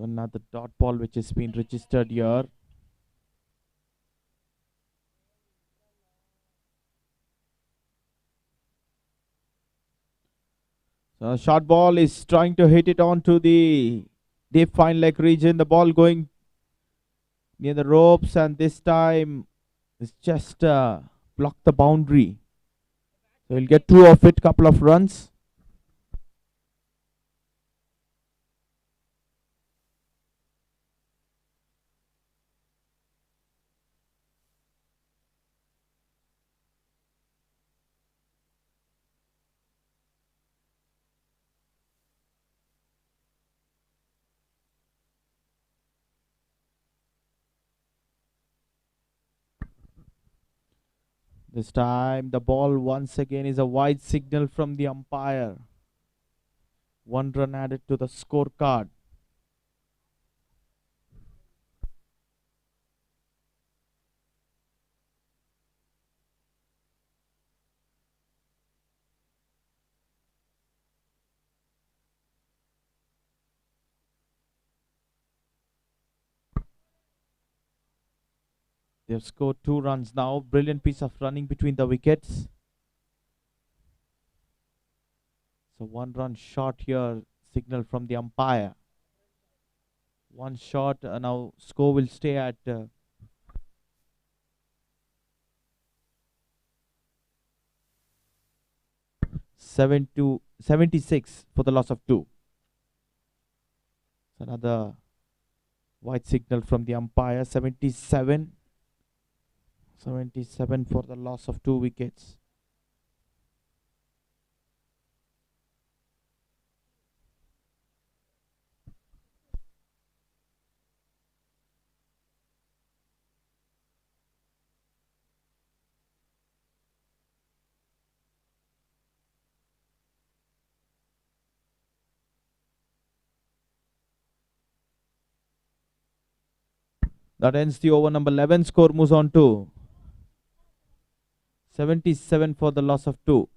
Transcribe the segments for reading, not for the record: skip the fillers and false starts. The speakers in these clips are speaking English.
Another dot ball which has been registered here. So short ball is trying to hit it onto the deep fine leg region. The ball going near the ropes, and this time it's just blocked the boundary. So he'll get two of it, couple of runs. This time the ball once again is a wide signal from the umpire. One run added to the scorecard. They've scored 2 runs now. Brilliant piece of running between the wickets. So 1 run shot here, signal from the umpire. One shot, now score will stay at 76 for the loss of 2. So another white signal from the umpire. 77 for the loss of 2 wickets. That ends the over number 11. Score moves on to 77 for the loss of 2.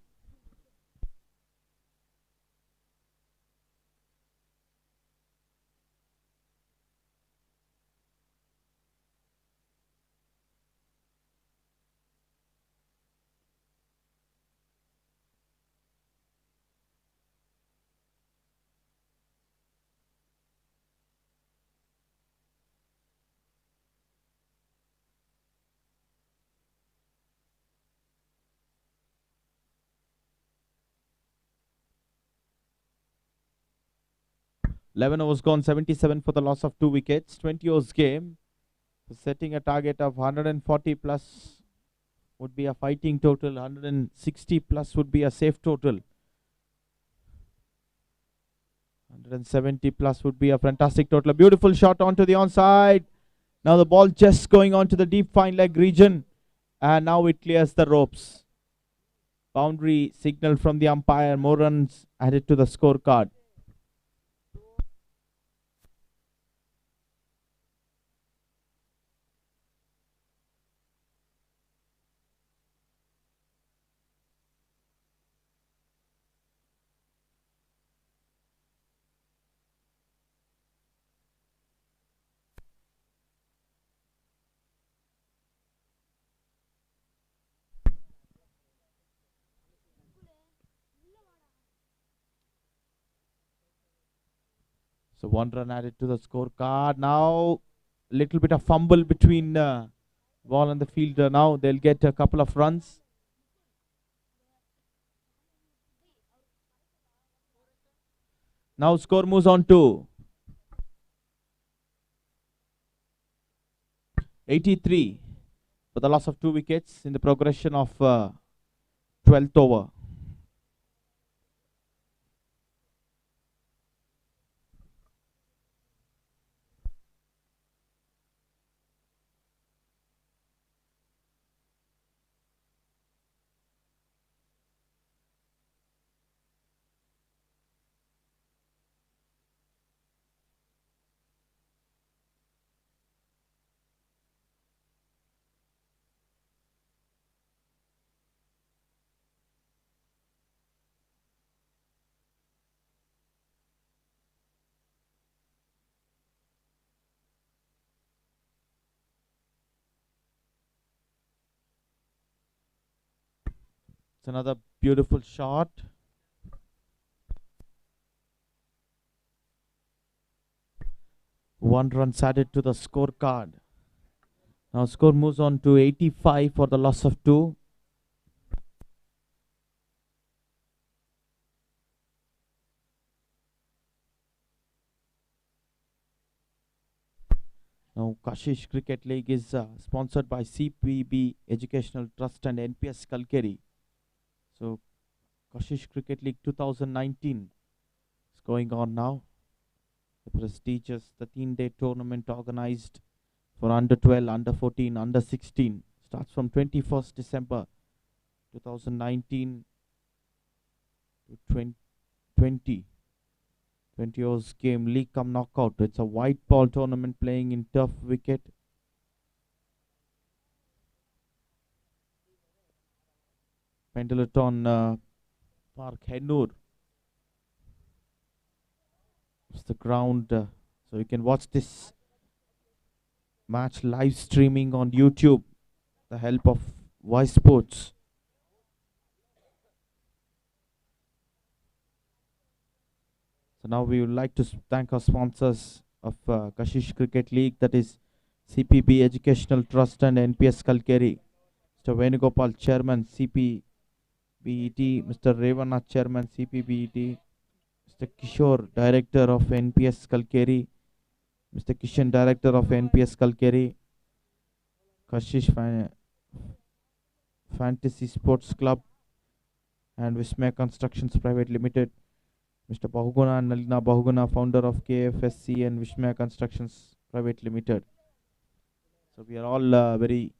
Eleven overs gone, 77 for the loss of 2 wickets. 20 overs game. So setting a target of 140 plus would be a fighting total. 160 plus would be a safe total. 170 plus would be a fantastic total. A beautiful shot onto the onside. Now the ball just going on to the deep fine leg region. And now it clears the ropes. Boundary signal from the umpire. More runs added to the scorecard. So 1 run added to the scorecard. Now little bit of fumble between ball and the fielder. Now they'll get a couple of runs. Now score moves on to 83 for the loss of 2 wickets in the progression of 12th over. It's another beautiful shot. One run added to the scorecard. Now score moves on to 85 for the loss of 2. Now Kashish Cricket League is sponsored by CPB Educational Trust and NPS Kalkeri. So Kashish Cricket League 2019 is going on now. The prestigious 13-day tournament organized for under 12, under 14, under 16 starts from 21st December 2019 to 20 overs game, league come knockout. It's a white ball tournament playing in turf wicket. Pendleton Park, Hennur. It's the ground, so you can watch this match live streaming on YouTube. The help of Y Sports. So now we would like to thank our sponsors of Kashish Cricket League, that is CPB Educational Trust and NPS Kalkeri. Mr. Venugopal, Chairman, CPBET. Mr. Revana, Chairman, CPBET. Mr. Kishore, Director of NPS Kalkeri. Mr. Kishan, Director of NPS Kalkeri. Kashish Fantasy Sports Club and Vismaya Constructions Private Limited. Mr. Bahuguna and Nalina Bahuguna, founder of KFSC and Vismaya Constructions Private Limited. So we are all very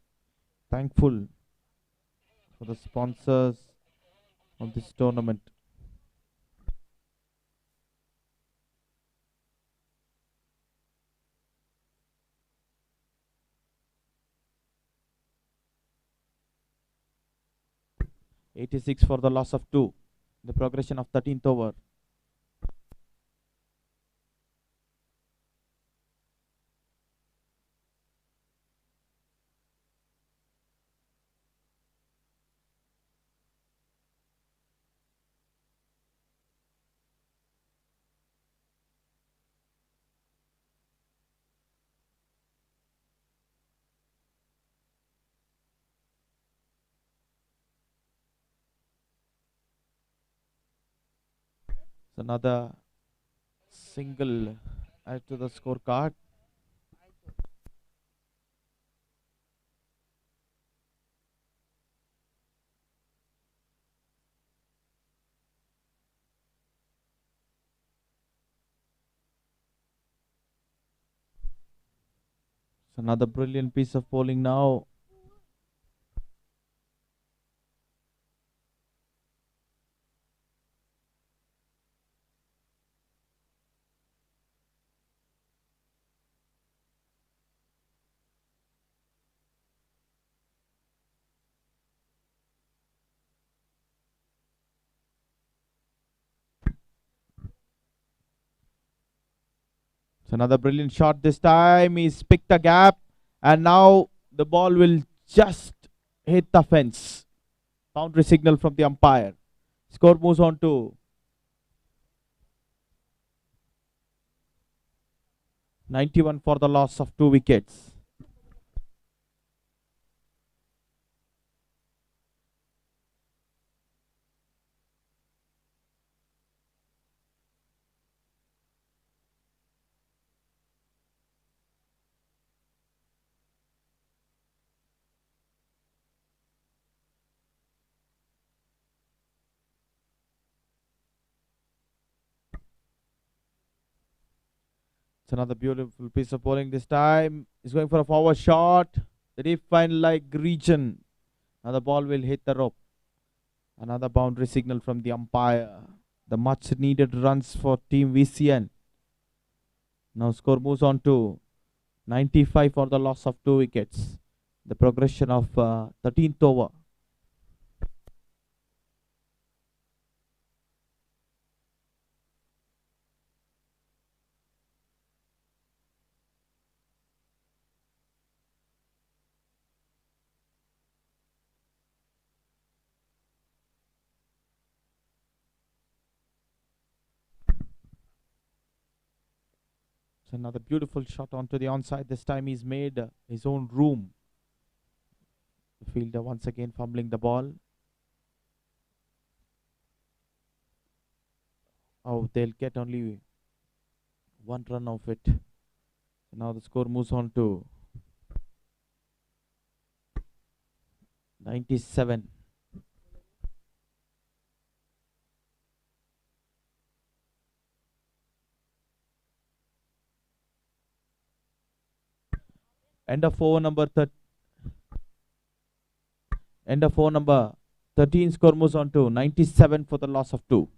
thankful for the sponsors of this tournament. .86 for the loss of 2. The progression of 13th over. So another single added to the scorecard. So another brilliant piece of bowling now. So another brilliant shot this time. He's picked the gap and now the ball will just hit the fence. Boundary signal from the umpire. Score moves on to 91 for the loss of 2 wickets. It's another beautiful piece of bowling this time. He's going for a forward shot. The deep fine leg region. Now the ball will hit the rope. Another boundary signal from the umpire. The much needed runs for Team VCN. Now score moves on to 95 for the loss of 2 wickets. The progression of 13th over. It's another beautiful shot onto the onside. This time he's made his own room. The fielder once again fumbling the ball. Oh, they'll get only one run of it. So now the score moves on to 97. End of over number 13. Score moves on to 97 for the loss of 2.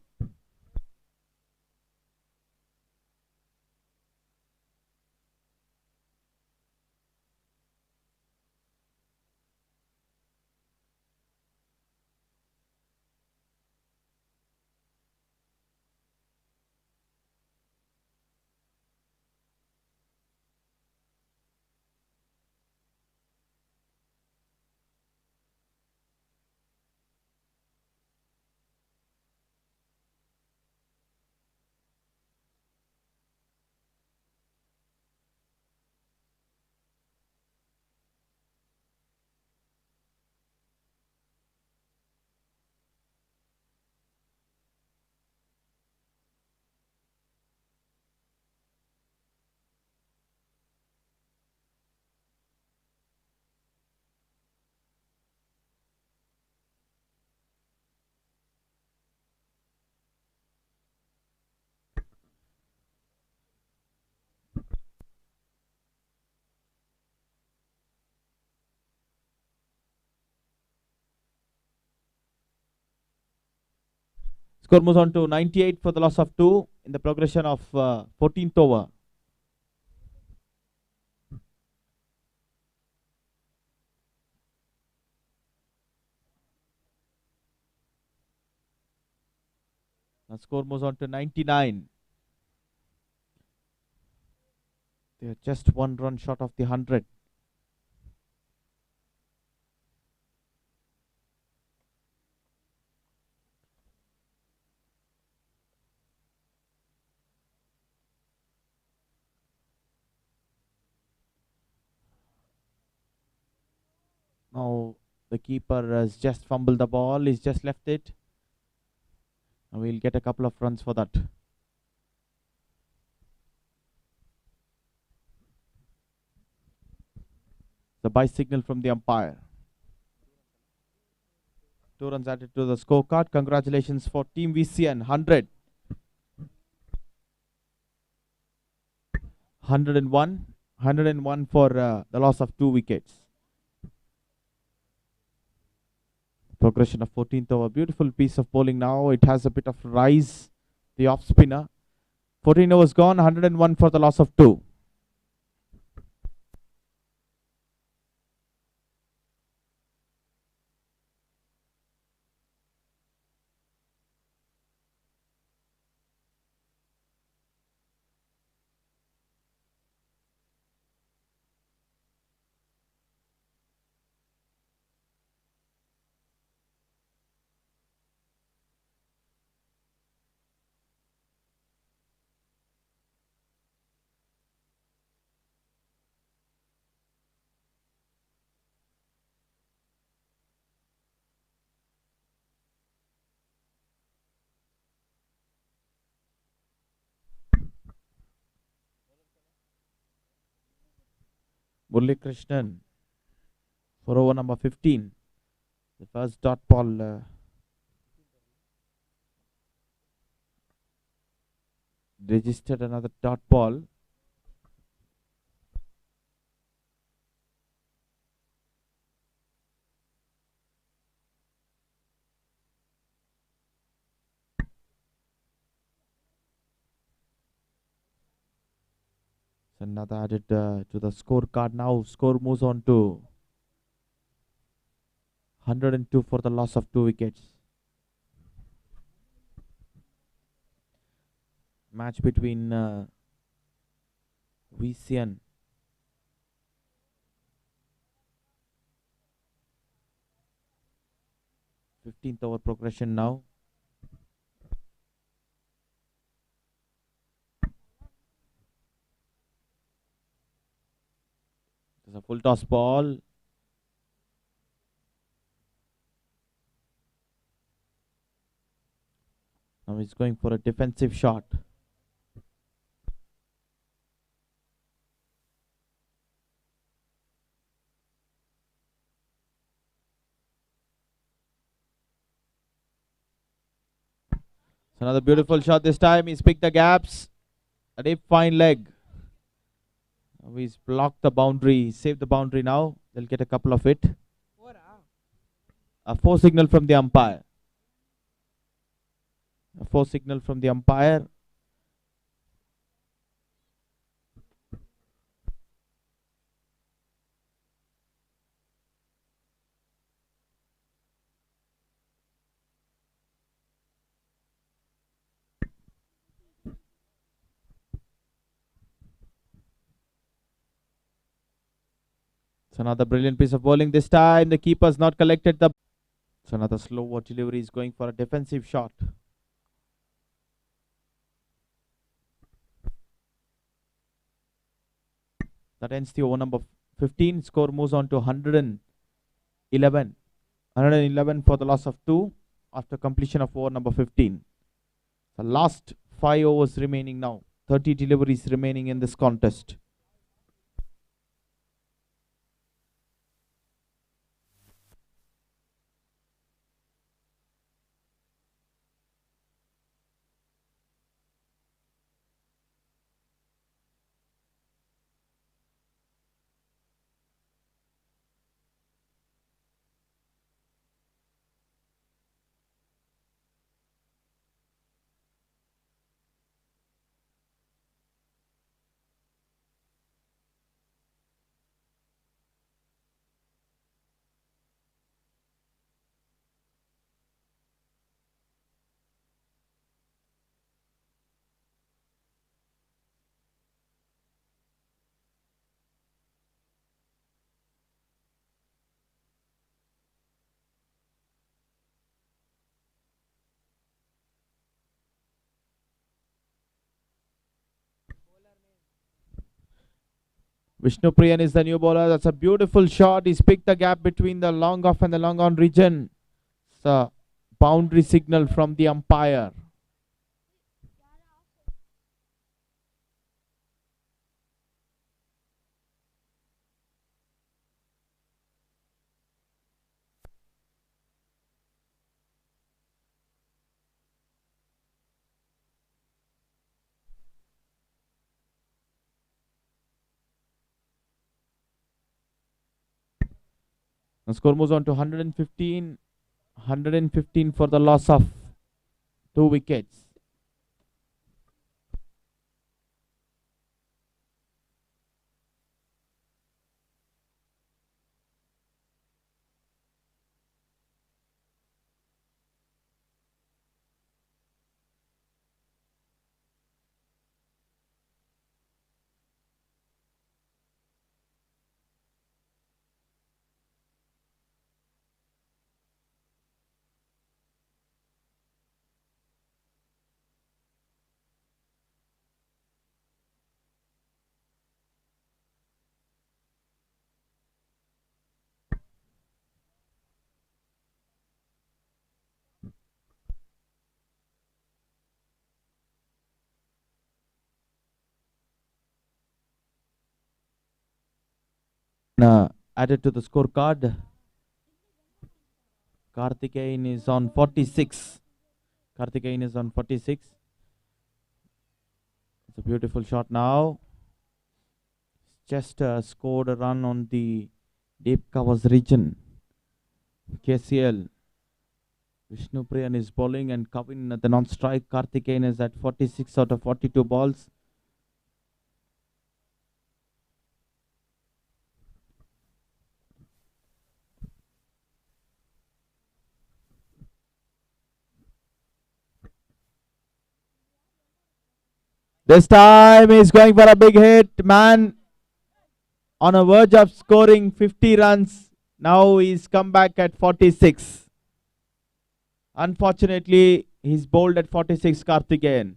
Score moves on to 98 for the loss of 2 in the progression of 14th over. Now score moves on to 99. They are just one run short of the 100. Now the keeper has just fumbled the ball. He's just left it. And we'll get a couple of runs for that. The bye signal from the umpire. 2 runs added to the scorecard. Congratulations for Team VCN. 100. 101. 101 for the loss of 2 wickets. Progression of 14th over. Beautiful piece of bowling now. It has a bit of rise. The off spinner. 14 overs gone. 101 for the loss of 2. Murli Krishnan for over number 15. The first dot ball registered another dot ball. So another added to the scorecard now. Score moves on to 102 for the loss of 2 wickets. Match between VCN .15th over progression now. It's a full toss ball. Now he's going for a defensive shot. So another beautiful shot this time. He's picked the gaps. A deep fine leg. Now he's blocked the boundary. Saved the boundary now. They'll get a couple of it. A 4 signal from the umpire. A 4 signal from the umpire. It's another brilliant piece of bowling this time. The keeper's not collected the. So another slow delivery is going for a defensive shot. That ends the over number 15. Score moves on to 111. 111 for the loss of 2 after completion of over number 15. The last 5 overs remaining now. 30 deliveries remaining in this contest. Vishnu Priyan is the new bowler. That's a beautiful shot. He's picked the gap between the long off and the long on region. It's a boundary signal from the umpire. The score moves on to 115. 115 for the loss of 2 wickets. Added to the scorecard. Karthikeyan is on 46. Karthikeyan is on 46. It's a beautiful shot now. Just scored a run on the deep covers region. KCL. Vishnu Priyan is bowling and Kavin at the non-strike. Karthikeyan is at 46 out of 42 balls. This time he's going for a big hit. Man on a verge of scoring 50 runs. Now he's come back at 46. Unfortunately, he's bowled at 46, Karthikeyan.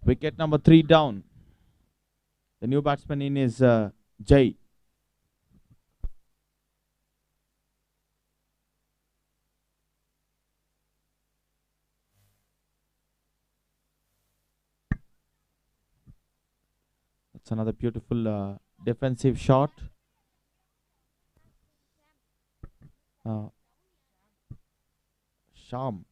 Wicket number 3 down. The new batsman in is Jay. That's another beautiful defensive shot. Sham.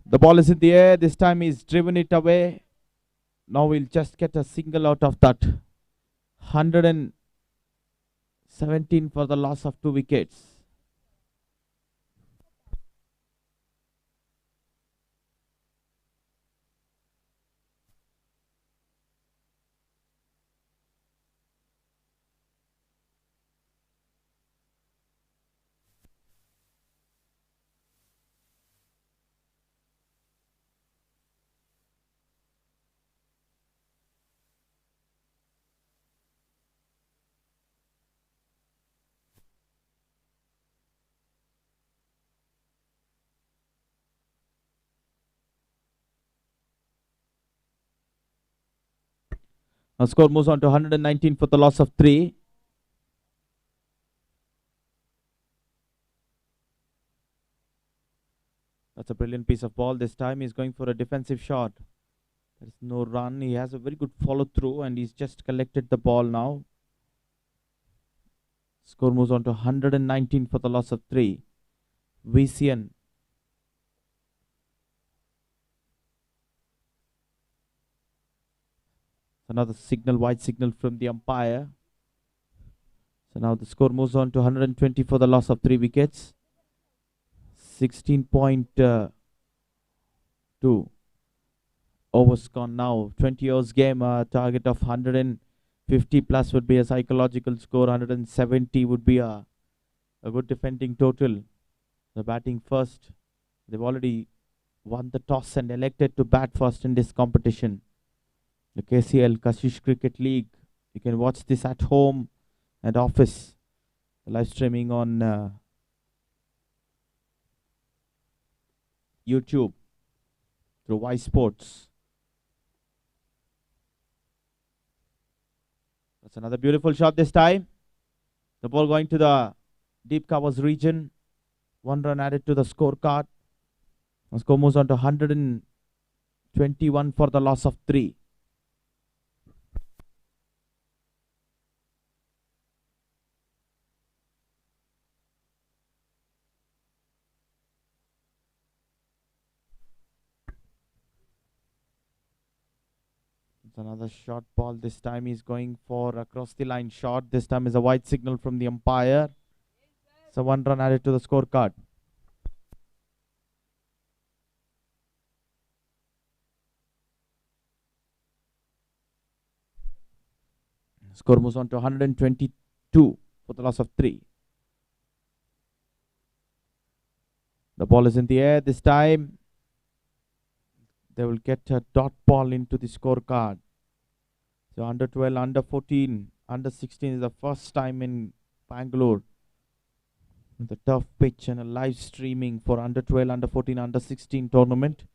The ball is in the air. This time he's driven it away. Now we'll just get a single out of that. 117 for the loss of 2 wickets. Now score moves on to 119 for the loss of 3. That's a brilliant piece of ball. This time he's going for a defensive shot. There's no run. He has a very good follow through and he's just collected the ball now. Score moves on to 119 for the loss of 3. Visian. Another signal, white signal from the umpire. So now the score moves on to 120 for the loss of 3 wickets. 16.2 overs gone now. 20 overs game. Target of 150 plus would be a psychological score. 170 would be a good defending total. The batting first. They've already won the toss and elected to bat first in this competition. The KCL, Kashish Cricket League. You can watch this at home and office. The live streaming on YouTube through Y Sports. That's another beautiful shot this time. The ball going to the deep covers region. 1 run added to the scorecard. The score moves on to 121 for the loss of 3. Another short ball. This time he's going for across the line shot. This time is a white signal from the umpire. So 1 run added to the scorecard. Score moves on to 122 for the loss of 3. The ball is in the air this time. They will get a dot ball into the scorecard. So under 12, under 14, under 16 is the first time in Bangalore. The tough pitch and a live streaming for under 12, under 14, under 16 tournament.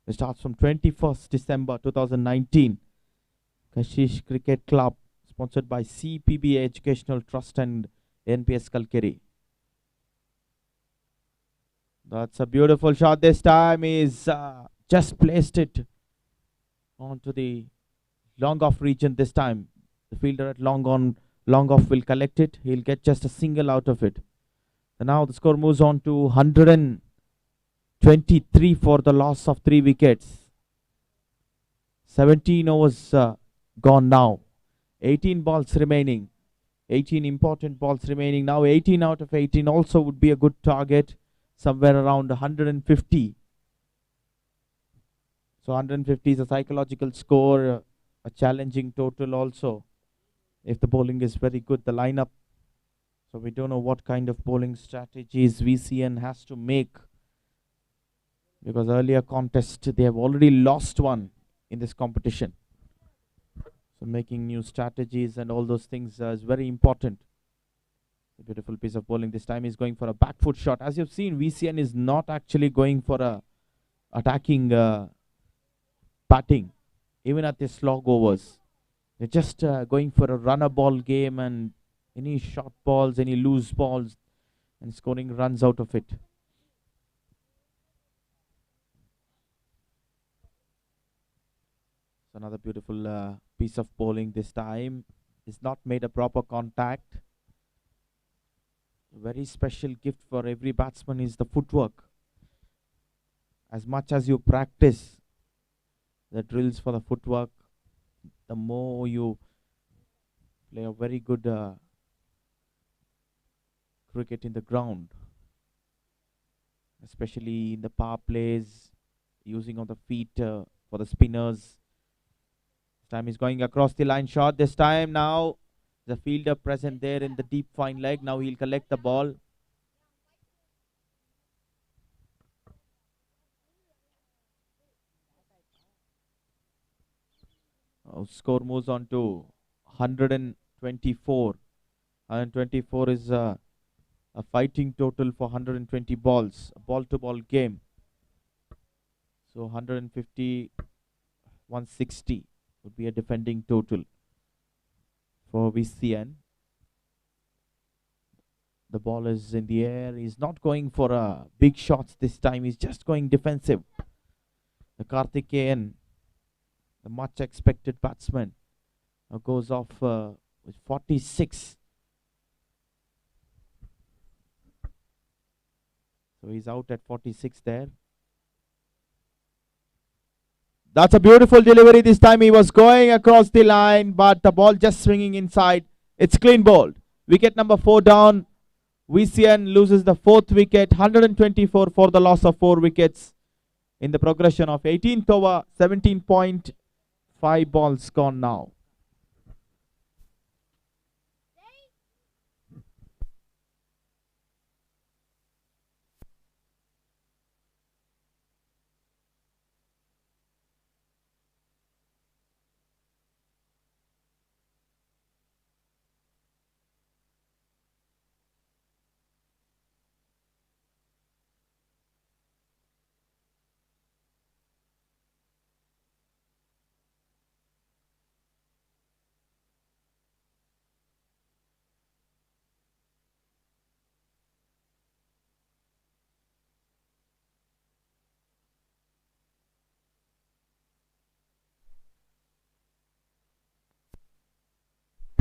It starts from 21st December 2019. Kashish Cricket Club, sponsored by CPBA Educational Trust and NPS Kalkeri. That's a beautiful shot this time. He's just placed it onto the long off region this time. The fielder at long off will collect it. He'll get just a single out of it. And now the score moves on to 123 for the loss of 3 wickets. 17 overs gone now. 18 balls remaining. 18 important balls remaining. Now 18 out of 18 also would be a good target. somewhere around 150. So 150 is a psychological score, a challenging total also. If the bowling is very good, the lineup. So we don't know what kind of bowling strategies VCN has to make, because earlier contest they have already lost one in this competition. So making new strategies and all those things is very important. A beautiful piece of bowling. This time he's going for a back foot shot. As you've seen, VCN is not actually going for a attacking batting, even at the slog overs. They're just going for a runner ball game, and any short balls, any loose balls, and scoring runs out of it. So another beautiful piece of bowling. This time is not made a proper contact. A very special gift for every batsman is the footwork. As much as you practice the drills for the footwork, the more you play a very good cricket in the ground, especially in the power plays, using of the feet for the spinners. This time he's going across the line shot. This time now the fielder present there in the deep fine leg. Now he'll collect the ball. Score moves on to 124. 124 is a fighting total for 120 balls, a ball-to-ball game. So 150, 160 would be a defending total for VCN. The ball is in the air. He's not going for big shots this time. He's just going defensive. The Karthikeyan, the much expected batsman, goes off with 46. So he's out at 46 there. That's a beautiful delivery. This time he was going across the line, but the ball just swinging inside. It's clean bowled. Wicket number 4 down. VCN loses the 4th wicket. 124 for the loss of 4 wickets in the progression of 18th over. 17.5 balls gone now.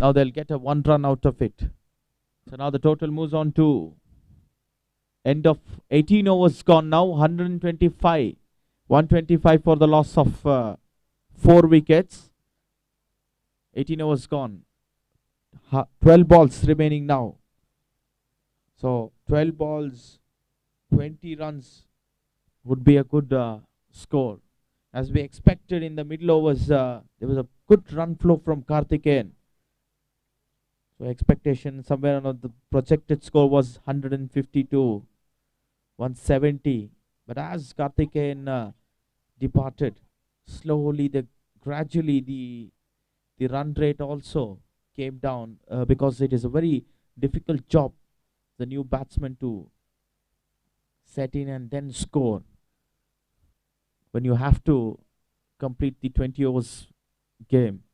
Now they'll get a 1 run out of it. So now the total moves on to end of 18 overs gone now. 125. 125 for the loss of 4 wickets. 18 overs gone. 12 balls remaining now. So 12 balls, 20 runs would be a good score. As we expected in the middle overs, there was a good run flow from Karthikeyan. So expectation somewhere around the projected score was 152, 170. But as Karthikeyan departed, slowly, gradually the run rate also came down because it is a very difficult job, the new batsman to set in and then score. When you have to complete the 20 overs game,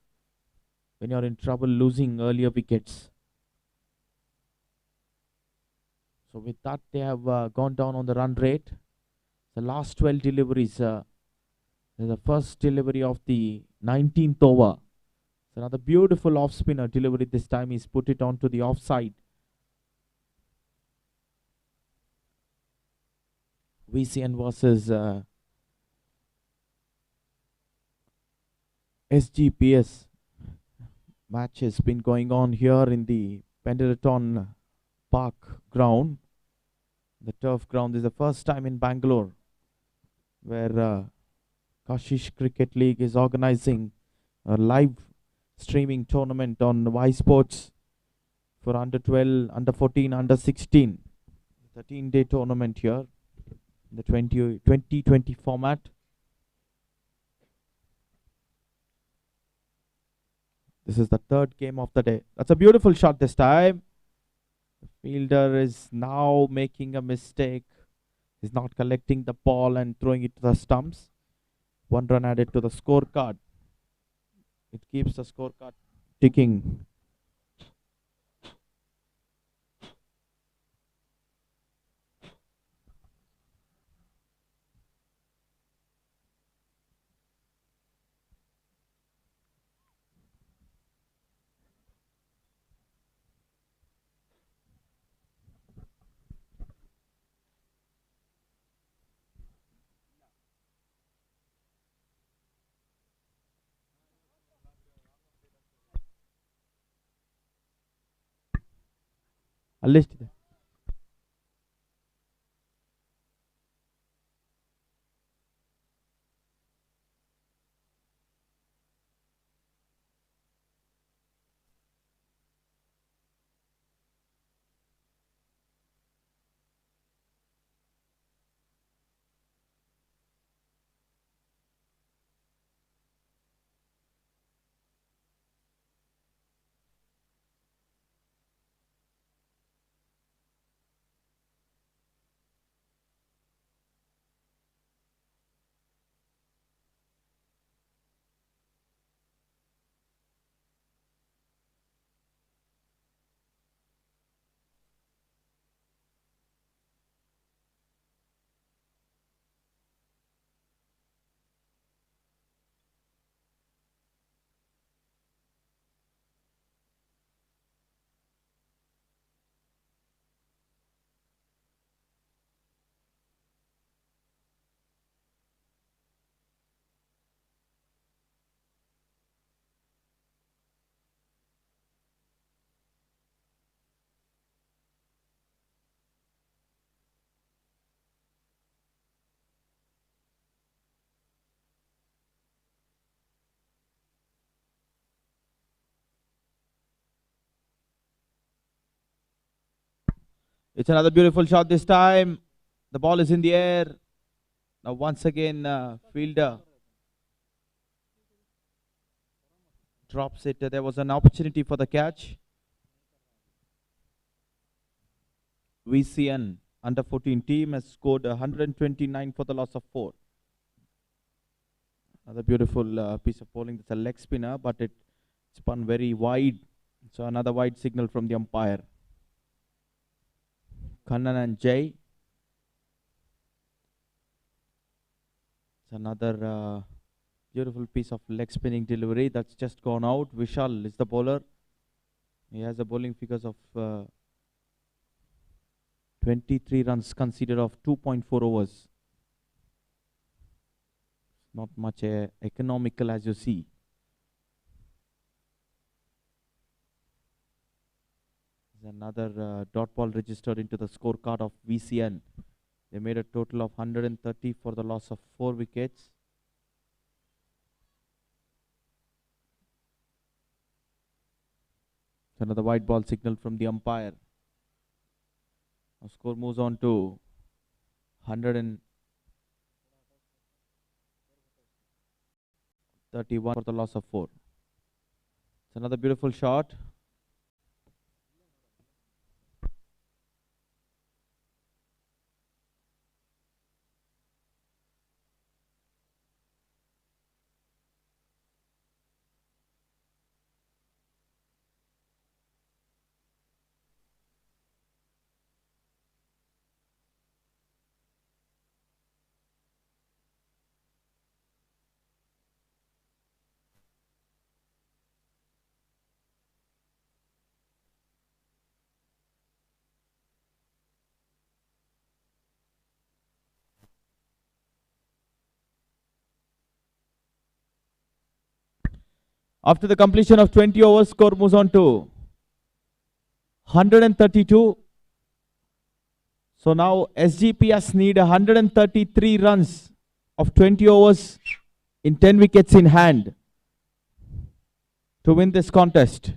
when you're in trouble losing earlier wickets. So with that, they have gone down on the run rate. The last 12 deliveries, the first delivery of the 19th over. So another beautiful off-spinner delivery. This time he's put it onto the offside. VCN versus Sgps. Match has been going on here in the Pendleton Park ground. The turf ground is the first time in Bangalore where Kashish Cricket League is organizing a live streaming tournament on Y Sports for under 12, under 14, under 16. 13-day tournament here, the 2020 format. This is the third game of the day. That's a beautiful shot this time. The fielder is now making a mistake. He's not collecting the ball and throwing it to the stumps. 1 run added to the scorecard. It keeps the scorecard ticking. ಅಲ್ಲಿಷ್ಟಿದೆ. It's another beautiful shot this time. The ball is in the air. Now once again, fielder drops it. There was an opportunity for the catch. VCN under 14 team has scored 129 for the loss of 4. Another beautiful piece of bowling. It's a leg spinner, but it spun very wide. So another wide signal from the umpire. Kannan and Jay. It's another beautiful piece of leg spinning delivery that's just gone out. Vishal is the bowler. He has a bowling figures of 23 runs conceded of 2.4 overs. Not much economical as you see. There's another dot ball registered into the scorecard of VCN. They made a total of 130 for the loss of 4 wickets. Another white ball signal from the umpire. Our score moves on to 131 for the loss of 4. It's another beautiful shot. After the completion of 20 overs, score moves on to 132. So now SGPS need 133 runs of 20 overs in 10 wickets in hand to win this contest.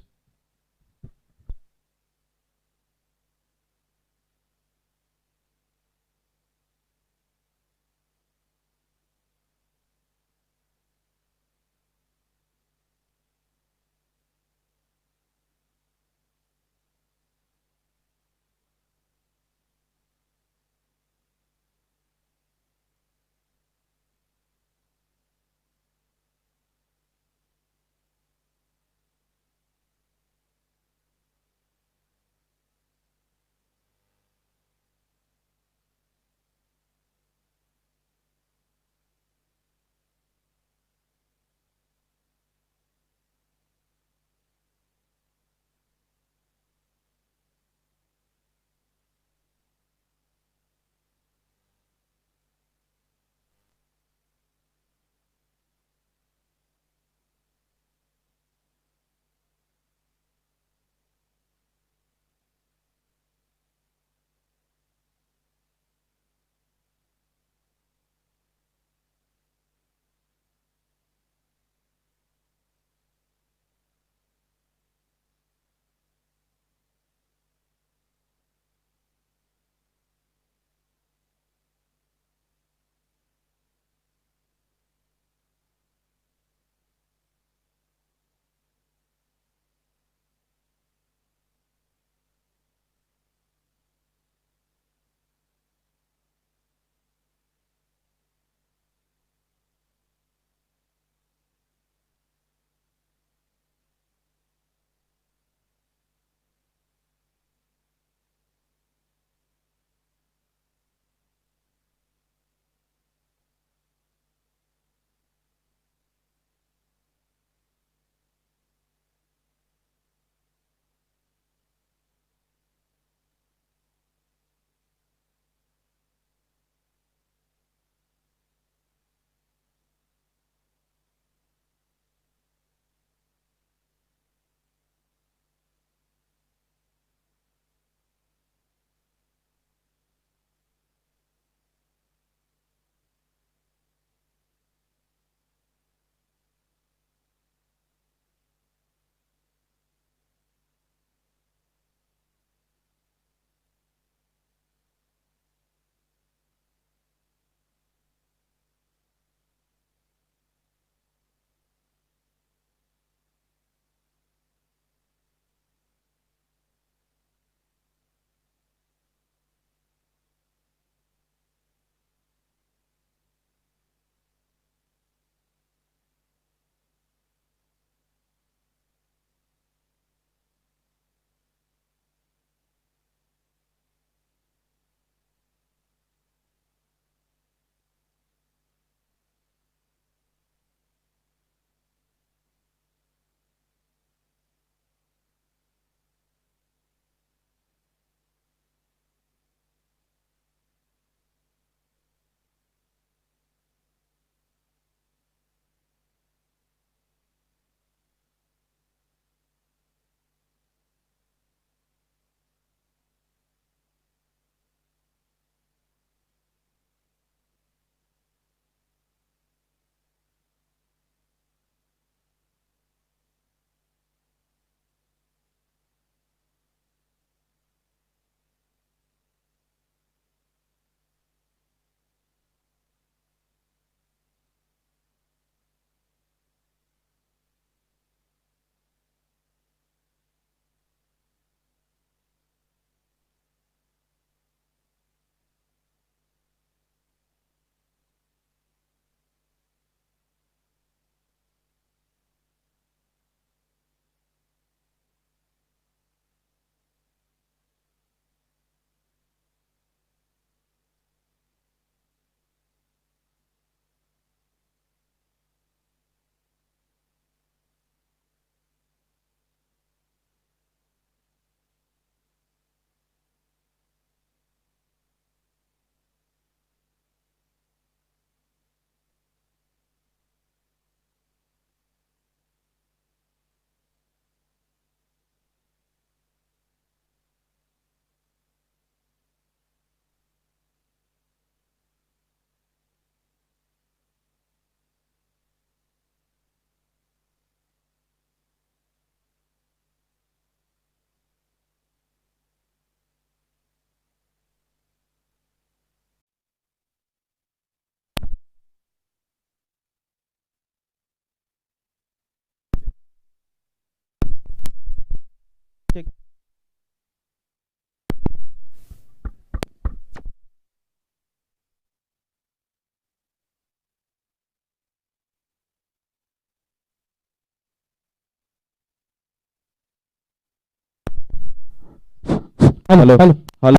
Hello. Hello. Hello.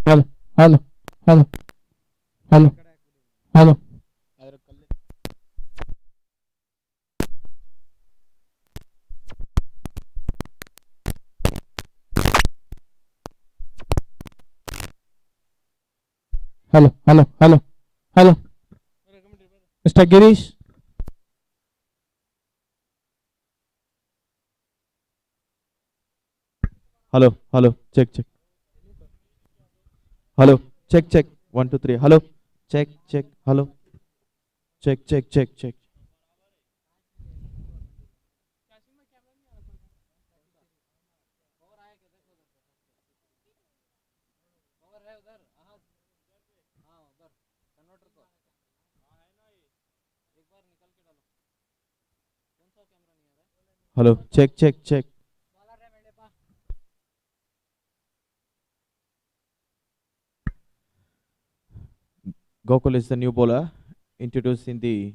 Hello, hello, hello, hello, hello, hello, hello, hello, hello. Mr. Girish, Hello. Hello. Check. Check. Hello. Check. Check. 1 2 3. Hello. Check. Check. Hello. Check. Check. Check. Check. Hello. Check. Check. Check. Gokul is the new bowler introduced in the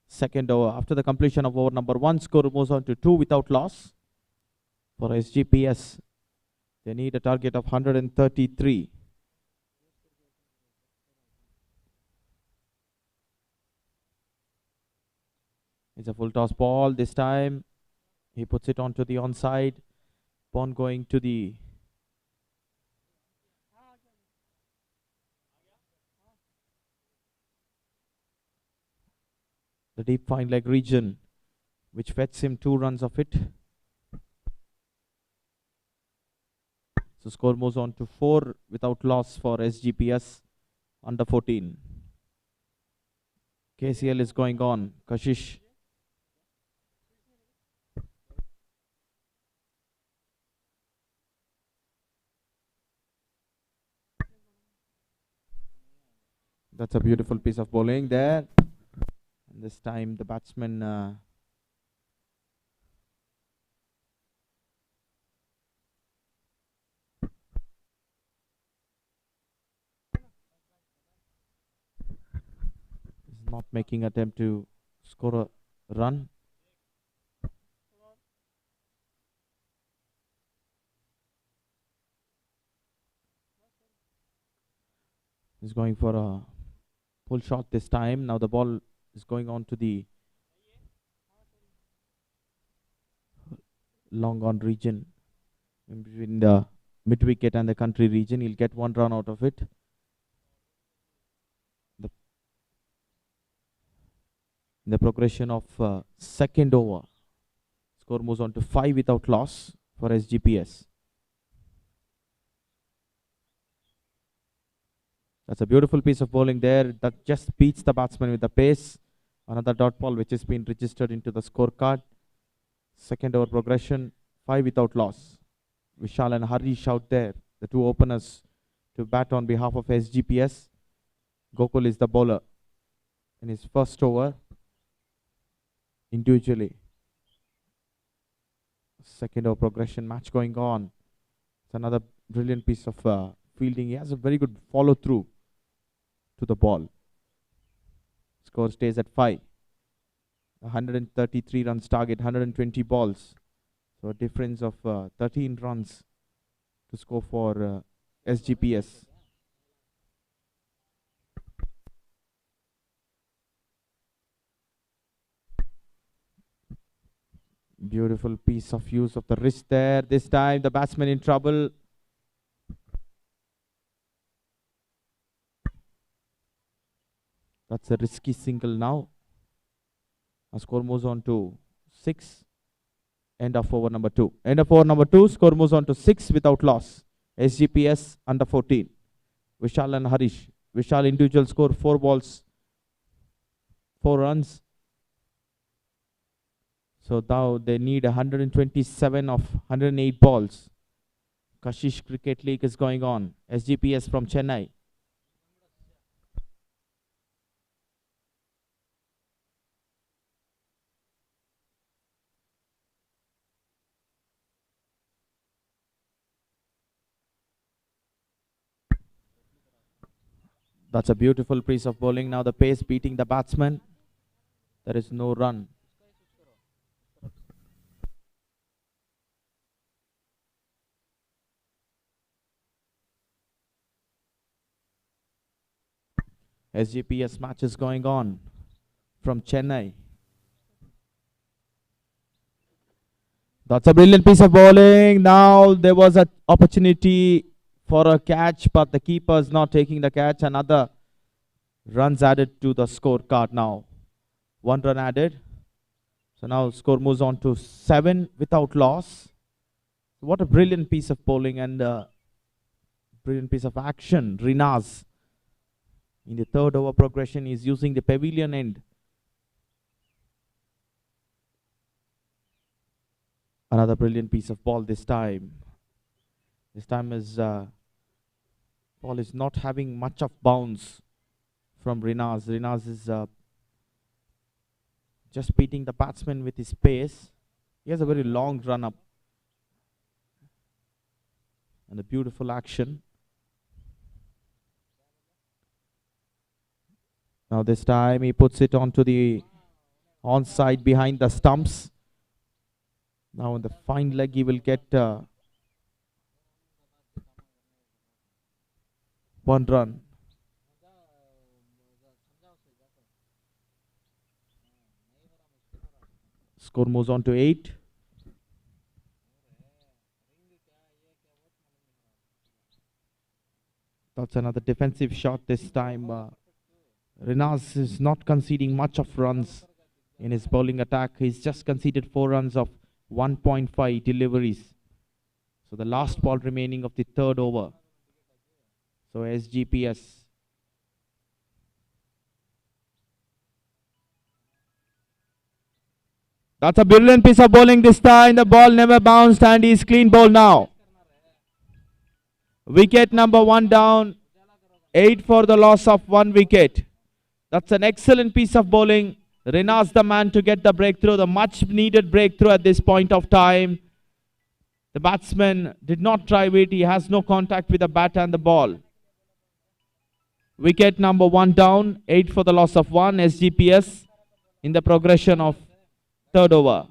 second over. After the completion of over number 1, score moves on to 2 without loss. For SGPS, they need a target of 133. It's a full toss ball this time. He puts it onto the onside. Ball going to the deep fine leg region, which fetches him 2 runs of it. So score moves on to 4 without loss for SGPS under 14. KCL is going on. Kashish That's a beautiful piece of bowling there. And this time the batsman is not making attempt to score a run. He's going for a pull shot this time. Now the ball is going on to the long on region in between the mid wicket and the country region. He'll get 1 run out of it. The progression of second over, score moves on to 5 without loss for SGPS. That's a beautiful piece of bowling there that just beats the batsman with the pace. Another dot ball which has been registered into the scorecard. Second over progression, 5 without loss. Vishal and Harish out there, the 2 openers to bat on behalf of SGPS. Gokul is the bowler in his first over individually. Second over progression match going on. It's another brilliant piece of fielding. He has a very good follow through to the ball. Score stays at 5. 133 runs target, 120 balls. So a difference of 13 runs to score for SGPS. Beautiful piece of use of the wrist there. This time the batsman in trouble. That's a risky single now. Our score moves on to 6. End of over number 2. End of over number 2. Score moves on to 6 without loss. SGPS under 14. Vishal and Harish. Vishal individual score 4 balls, 4 runs. So now they need 127 of 108 balls. Kashish Cricket League is going on. SGPS from Chennai. That's a beautiful piece of bowling. Now the pace beating the batsman. There is no run. SGPS match is going on from Chennai. That's a brilliant piece of bowling. Now there was an opportunity for a catch, but the keeper is not taking the catch. Another runs added to the scorecard now. 1 run added. So now score moves on to 7 without loss. What a brilliant piece of bowling and brilliant piece of action. Rinaz in the third over progression is using the pavilion end. Another brilliant piece of ball this time. This time is ball is not having much of bounce from Rinaz. Rinaz is just beating the batsman with his pace. He has a very long run up and a beautiful action. Now this time he puts it onto the onside behind the stumps. Now in the fine leg he will get 1 run. Score moves on to 8. That's another defensive shot this time. Rinaz is not conceding much of runs in his bowling attack. He's just conceded 4 runs of 1.5 deliveries. So the last ball remaining of the third over. So SGPS. That's a brilliant piece of bowling this time. The ball never bounced and he's clean bowl now. Wicket number 1 down. 8 for the loss of 1 wicket. That's an excellent piece of bowling. Rinaz the man to get the breakthrough, the much needed breakthrough at this point of time. The batsman did not drive it. He has no contact with the bat and the ball. Wicket number 1 down. 8 for the loss of 1. SGPS in the progression of third over.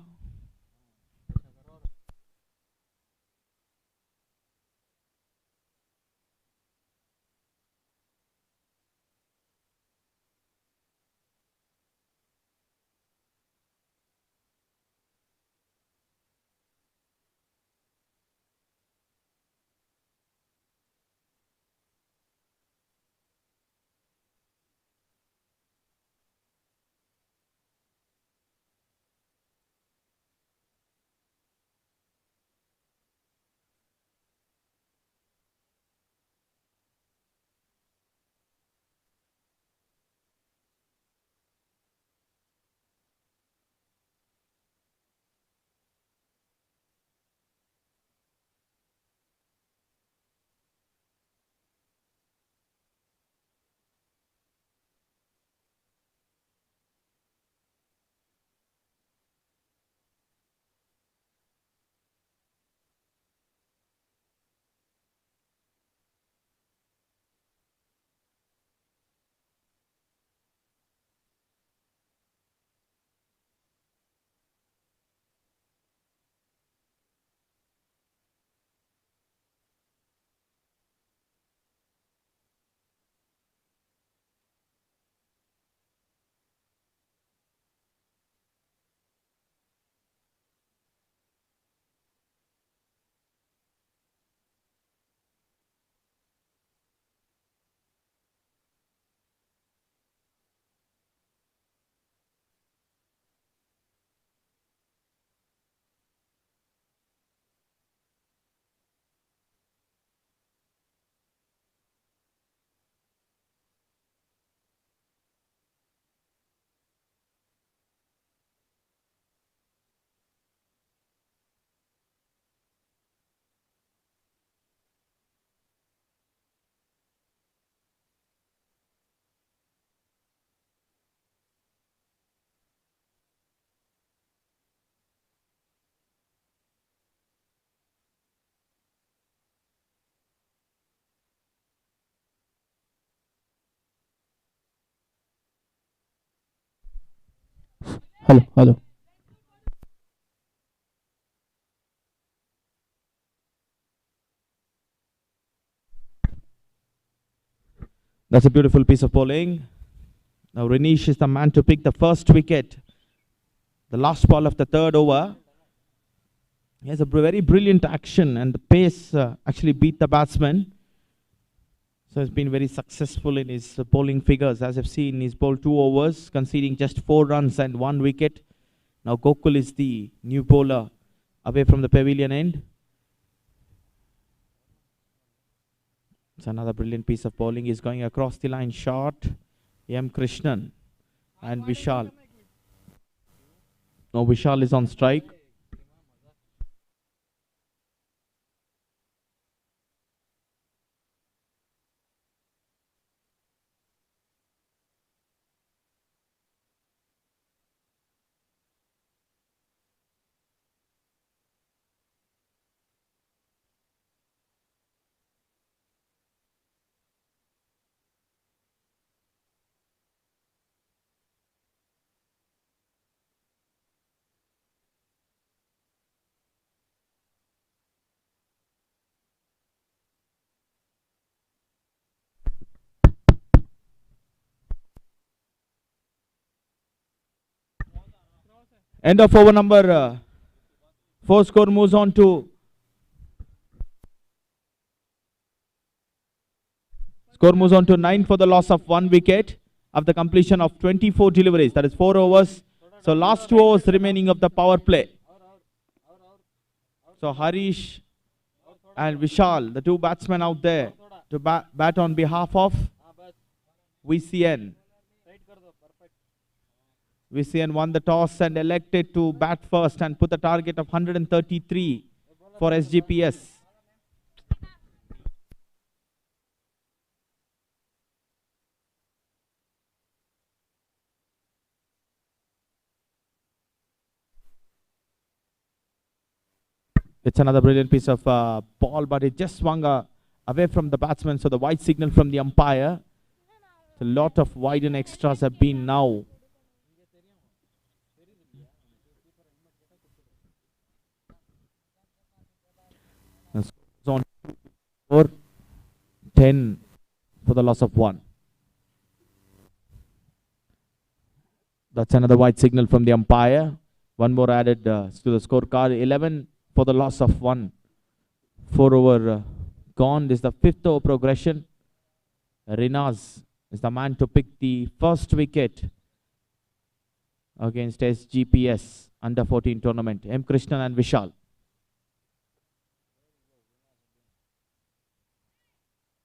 hello, hello. That's a beautiful piece of bowling. Now Renish is the man to pick the first wicket. The last ball of the third over. He has a very brilliant action and the pace actually beat the batsman. So he's been very successful in his bowling figures. As I've seen, he's bowled 2 overs, conceding just 4 runs and 1 wicket. Now Gokul is the new bowler away from the pavilion end. It's another brilliant piece of bowling. He's going across the line short. M. Krishnan and Vishal. Now Vishal is on strike. End of over number 4. Score moves on to 9 for the loss of 1 wicket after completion of 24 deliveries. That is 4 overs. So last 2 overs remaining of the power play. So Harish and Vishal, the 2 batsmen out there to bat on behalf of VCN. VCN won the toss and elected to bat first and put a target of 133 for Sgps. It's another brilliant piece of ball, but it just swung away from the batsman. So the white signal from the umpire. A lot of wide and extras have been now. On 4-10 for the loss of 1. That's another white signal from the umpire. 1 more added to the scorecard. 11 for the loss of 1. 4 over gone. This is the 5th over progression. Rinaz is the man to pick the first wicket against Sgps under 14 tournament. M. Krishnan and Vishal.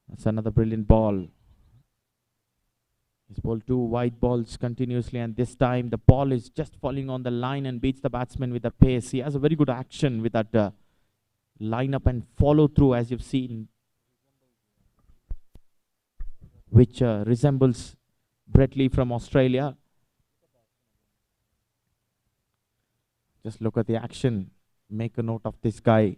That's another brilliant ball. He's bowled 2 wide balls continuously, and this time the ball is just falling on the line and beats the batsman with the pace. He has a very good action with that line up and follow through, as you've seen, which resembles Brett Lee from Australia. Just look at the action. Make a note of this guy.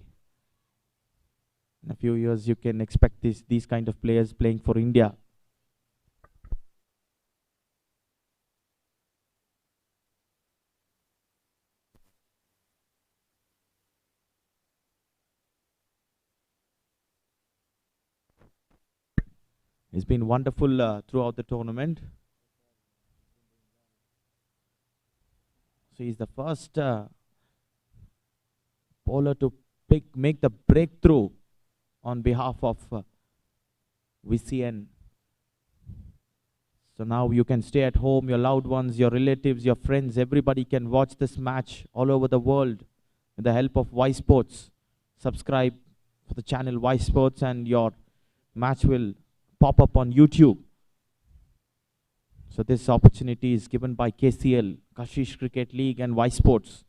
In a few years, you can expect these kind of players playing for India. He's been wonderful throughout the tournament. So he's the first bowler to make the breakthrough on behalf of VCN. So now you can stay at home, your loved ones, your relatives, your friends, everybody can watch this match all over the world with the help of Y Sports. Subscribe for the channel Y Sports and your match will pop up on YouTube. So this opportunity is given by KCL, Kashish Cricket League, and Y Sports.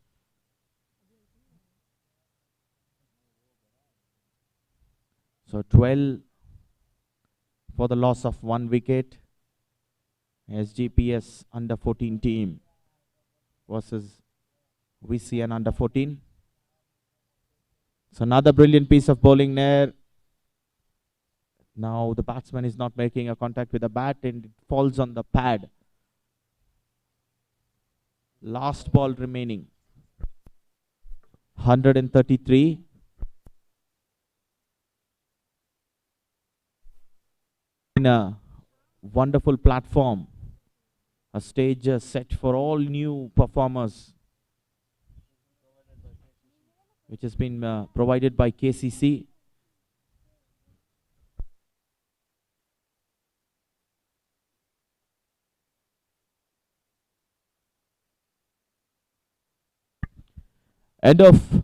So 12 for the loss of 1 wicket. Sgps under 14 team versus VCN under 14. So another brilliant piece of bowling there. Now the batsman is not making a contact with the bat and it falls on the pad. Last ball remaining. 133. In a wonderful platform. A stage set for all new performers, which has been provided by KCC. End of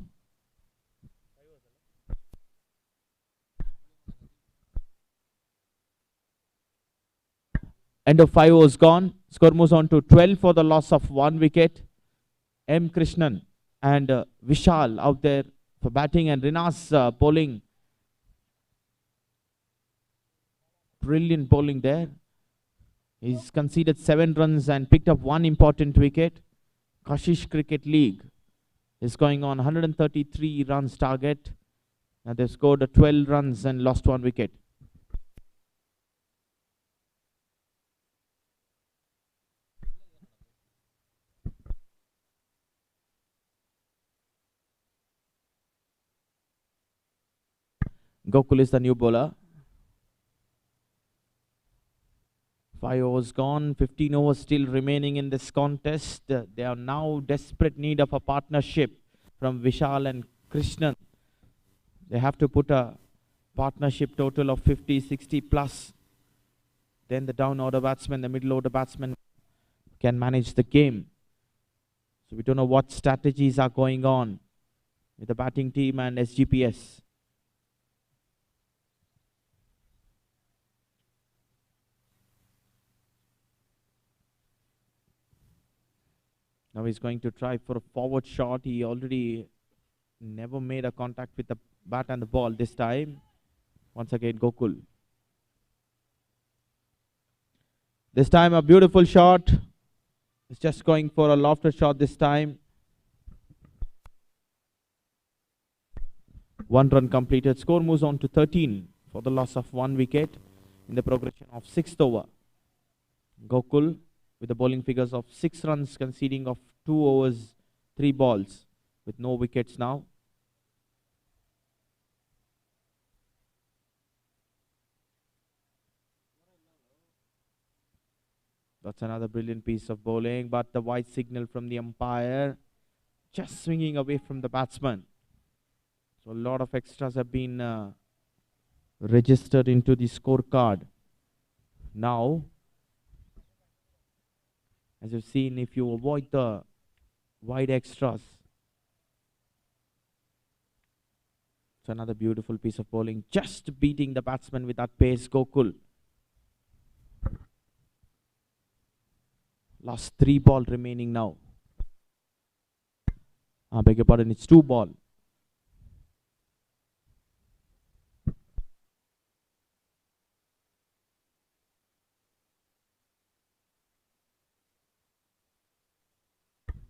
End of 5 overs gone. Score moves on to 12 for the loss of 1 wicket. M. Krishnan and Vishal out there for batting, and Rinas bowling. Brilliant bowling there. He's conceded 7 runs and picked up 1 important wicket. Kashish Cricket League is going on 133 runs target. And they've scored 12 runs and lost 1 wicket. Gokul is the new bowler. 5 overs gone, 15 overs still remaining in this contest. They are now desperate need of a partnership from Vishal and Krishnan. They have to put a partnership total of 50, 60 plus. Then the down order batsman, the middle order batsman can manage the game. So we don't know what strategies are going on with the batting team and SGPS. Now he's going to try for a forward shot. He already never made a contact with the bat and the ball this time. Once again, Gokul. This time a beautiful shot. He's just going for a lofted shot this time. 1 run completed. Score moves on to 13 for the loss of 1 wicket in the progression of 6th over. Gokul with the bowling figures of 6 runs, conceding of 2 overs, 3 balls, with no wickets now. That's another brilliant piece of bowling, but the white signal from the umpire, just swinging away from the batsman. So a lot of extras have been registered into the scorecard. Now, as you've seen, if you avoid the wide extras, it's another beautiful piece of bowling, just beating the batsman with that pace, Gokul. Last 3 ball remaining now. I beg your pardon, it's 2 ball.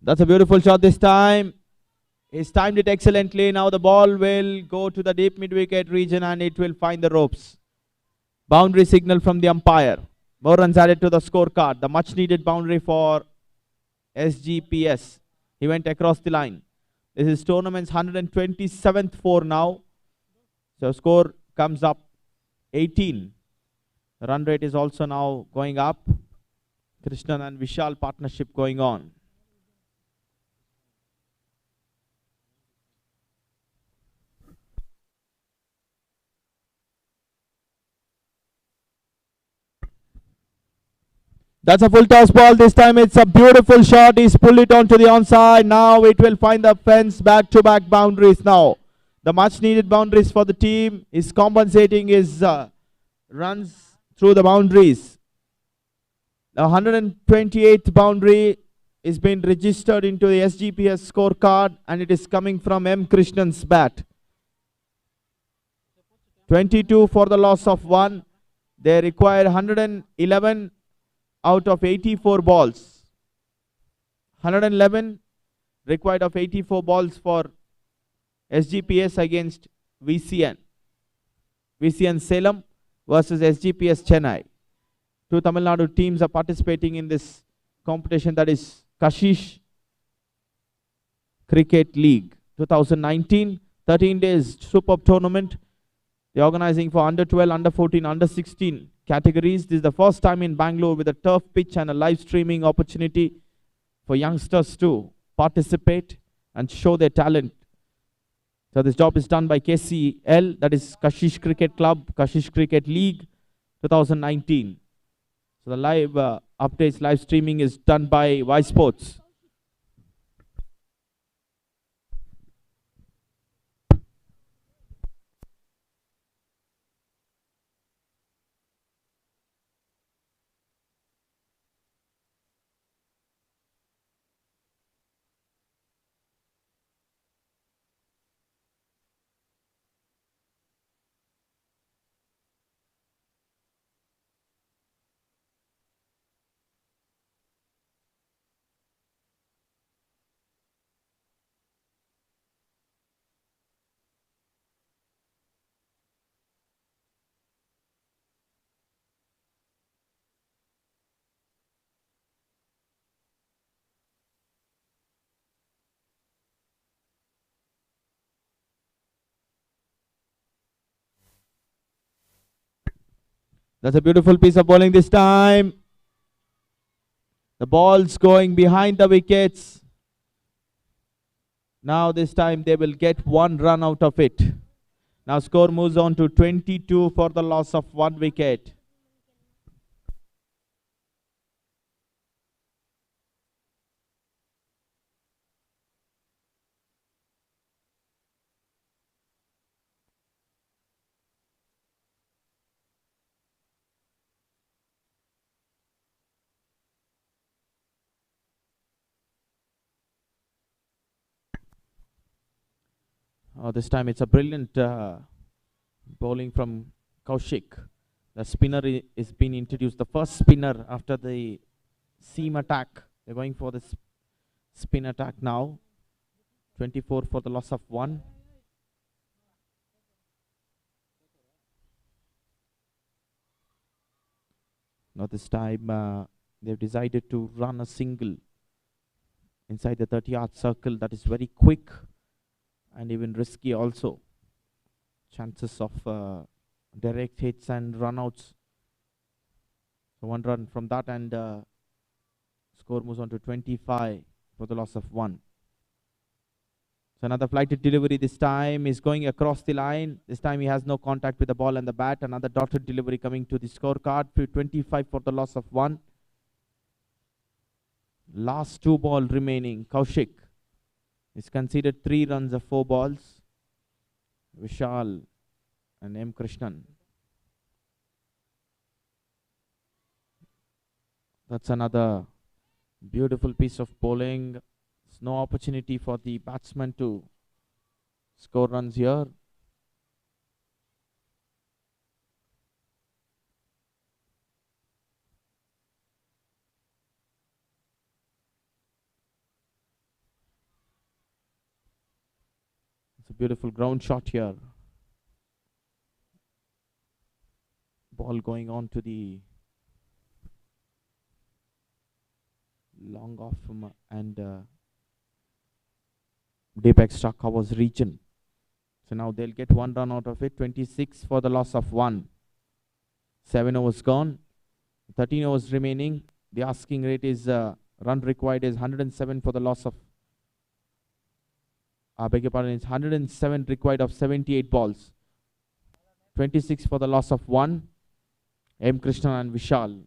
That's a beautiful shot this time. He's timed it excellently. Now the ball will go to the deep mid-wicket region and it will find the ropes. Boundary signal from the umpire. More runs added to the scorecard. The much-needed boundary for SGPS. He went across the line. This is tournament's 127th 4 now. So score comes up 18. The run rate is also now going up. Krishnan and Vishal partnership going on. That's a full toss ball. This time it's a beautiful shot. He's pulled it onto the onside. Now it will find the fence. Back-to-back boundaries now. The much-needed boundaries for the team is compensating his runs through the boundaries. The 128th boundary is being registered into the SGPS scorecard, and it is coming from M. Krishnan's bat. 22 for the loss of 1. They require 111 out of 84 balls. 111 required of 84 balls for SGPS against VCN. VCN Salem versus SGPS Chennai. 2 Tamil Nadu teams are participating in this competition, that is Kashish Cricket League 2019, 13 days superb tournament. They're organizing for under 12, under 14, under 16 categories. This is the first time in Bangalore with a turf pitch and a live streaming opportunity for youngsters to participate and show their talent. So this job is done by KCL, that is Kashish Cricket Club, Kashish Cricket League 2019. So the live updates, live streaming is done by Y Sports. That's a beautiful piece of bowling this time. The ball's going behind the wickets. Now this time they will get 1 run out of it. Now score moves on to 22 for the loss of 1 wicket. This time it's a brilliant bowling from Kaushik. The spinner is being introduced. The first spinner after the seam attack. They're going for the spin attack now. 24 for the loss of 1. Now this time they've decided to run a single inside the 30-yard circle. That is very quick and even risky also. Chances of direct hits and runouts. So 1 run from that, and score moves on to 25 for the loss of 1. So another flighted delivery this time is going across the line. This time he has no contact with the ball and the bat. Another dotted delivery coming to the scorecard for 25 for the loss of 1. Last 2 balls remaining. Kaushik is conceded 3 runs of 4 balls. Vishal and M. Krishnan. That's another beautiful piece of bowling. There's no opportunity for the batsman to score runs here. It's a beautiful ground shot here. Ball going on to the long off and deep extra covers region. So now they'll get 1 run out of it. 26 for the loss of 1. 7 overs gone. 13 overs remaining. The asking rate is run required is 107 for the loss of. I beg your pardon. It's 107 required of 78 balls. 26 for the loss of 1. M. Krishnan and Vishal.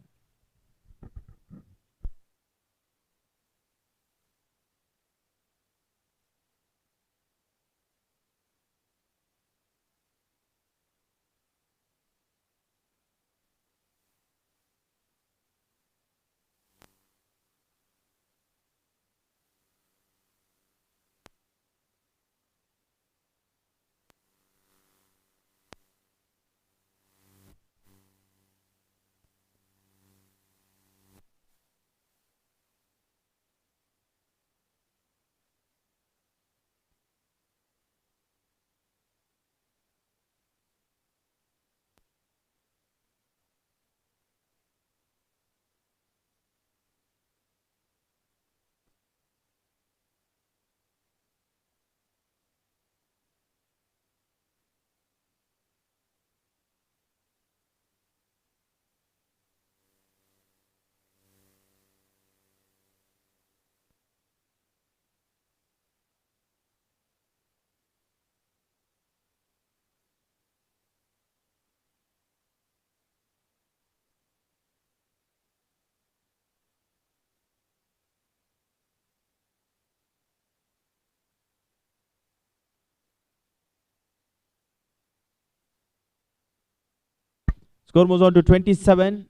Score moves on to 27.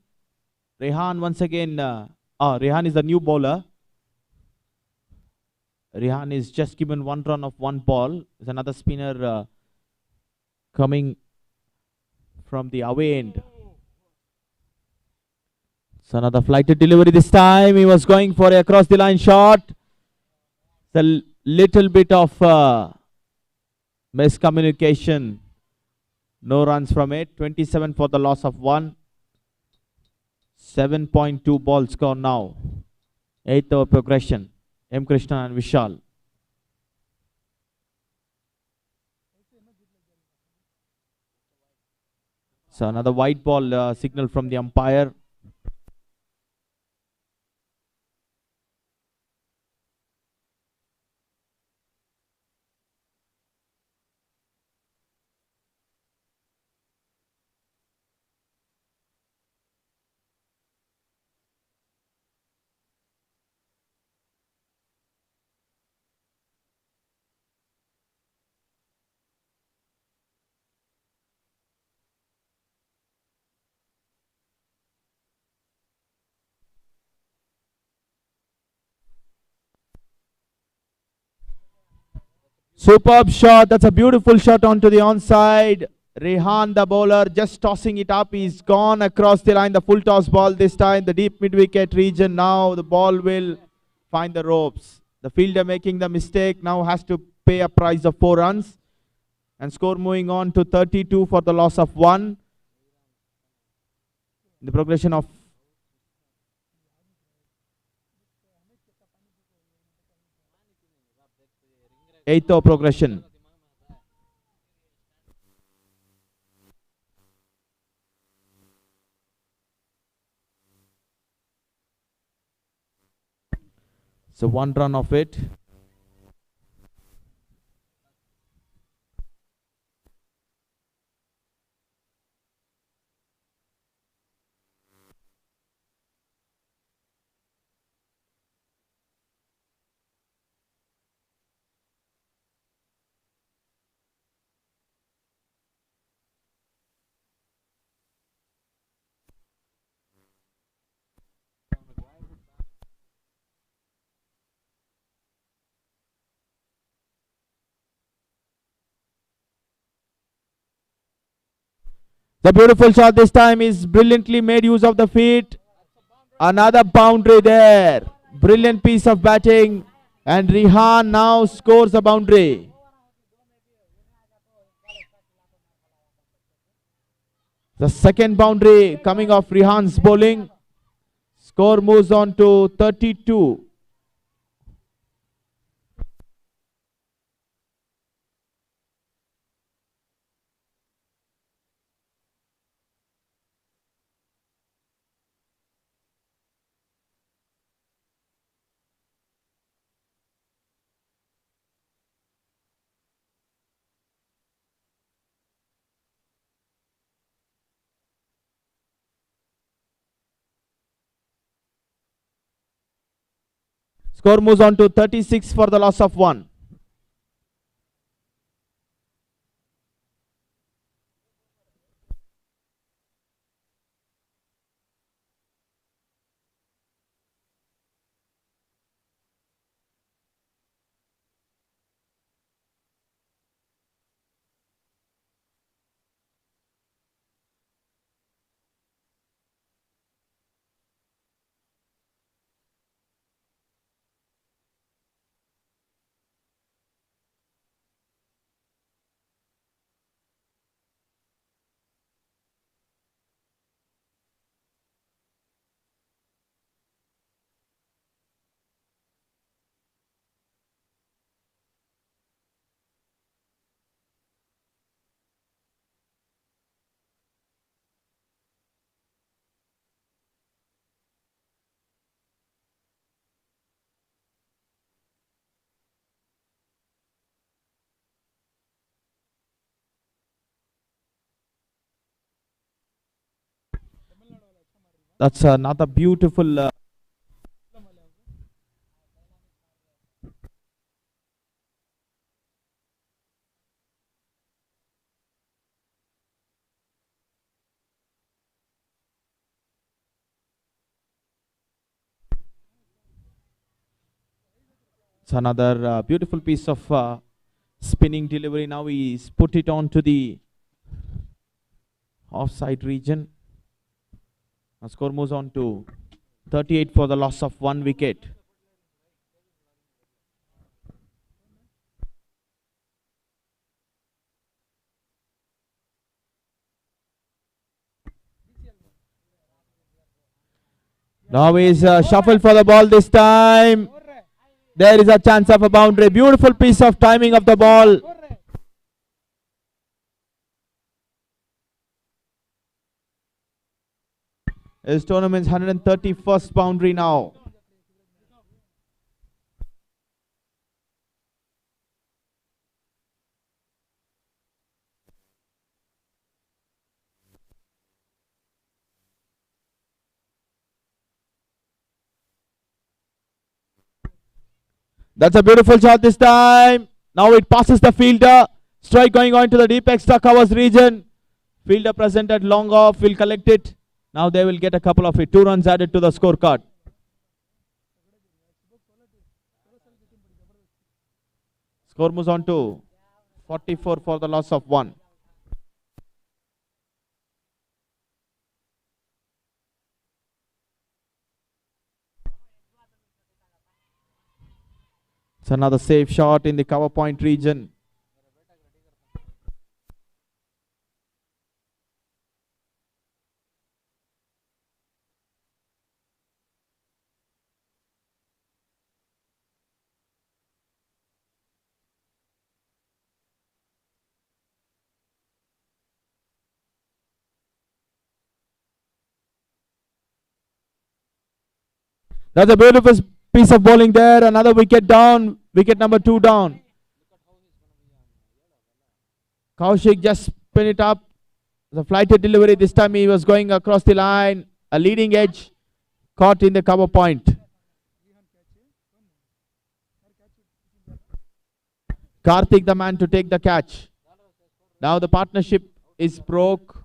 Rehan once again. Rehan is the new bowler. Rehan is just given 1 run of 1 ball. There's another spinner coming from the away end. So another flighted delivery this time. He was going for a across the line shot. The little bit of miscommunication. No runs from it. 27 for the loss of 1. 7.2 ball score now. 8th over progression. M. Krishna and Vishal. So another white ball signal from the umpire. Superb shot. That's a beautiful shot onto the onside. Rehan, the bowler, just tossing it up. He's gone across the line. The full toss ball this time. The deep mid wicket region. Now the ball will find the ropes. The fielder making the mistake now has to pay a price of 4 runs. And score moving on to 32 for the loss of 1. The progression of eighth over progression. So 1 run of it. The beautiful shot this time is brilliantly made use of the feet. Another boundary there. Brilliant piece of batting. And Rehan now scores a boundary. The second boundary coming off Rehan's bowling. Score moves on to 32. Score moves on to 36 for the loss of 1. That's another beautiful It's another beautiful piece of spinning delivery. Now he's put it on to the offside region. Now score moves on to 38 for the loss of 1 wicket. Now he's shuffled for the ball this time. There is a chance of a boundary. Beautiful piece of timing of the ball. His tournament's 131st boundary now. That's a beautiful shot this time. Now it passes the fielder. Strike going on to the deep extra covers region. Fielder presented long off. Will collect it. Now they will get a couple of it. 2 runs added to the scorecard. Score moves on to 44 for the loss of 1. It's another safe shot in the cover point region. That's a beautiful piece of bowling there. Another wicket down. Wicket number 2 down. Kaushik just spin it up. The flighted delivery. This time he was going across the line. A leading edge. Caught in the cover point. Karthik the man to take the catch. Now the partnership is broke.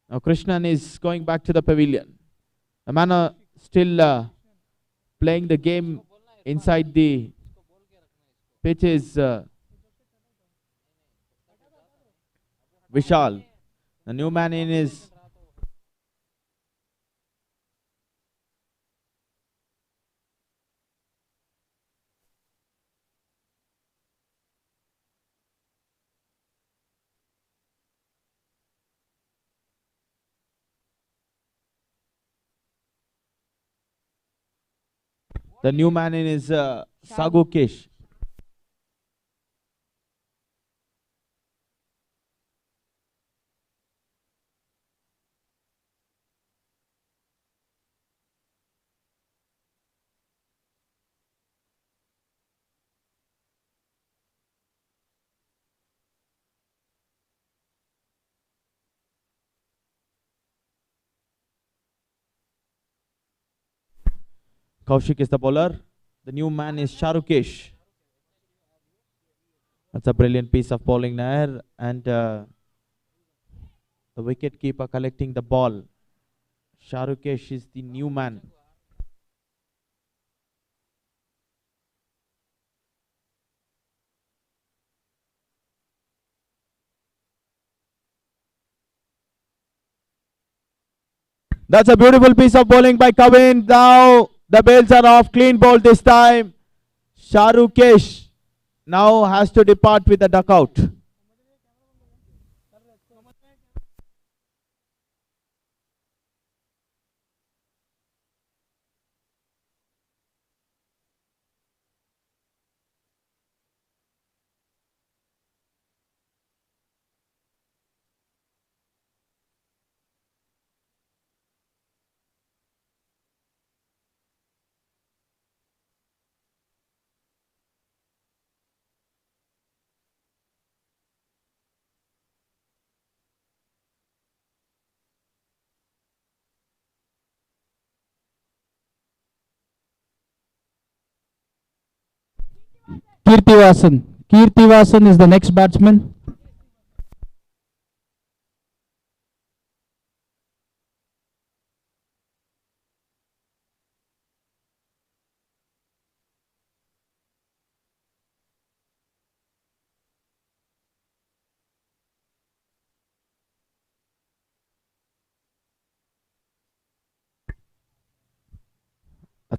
Now Krishnan is going back to the pavilion. The man still playing the game inside the pitch is Vishal. The new man in is Sagukesh. Kaushik is the bowler. The new man is Sharukesh. That's a brilliant piece of bowling there. And the wicket keeper collecting the ball. Sharukesh is the new man. That's a beautiful piece of bowling by Kavin. Now the bails are off. Clean ball this time. Sharukesh now has to depart with a duck out. Kirtivasan. Kirtivasan is the next batsman.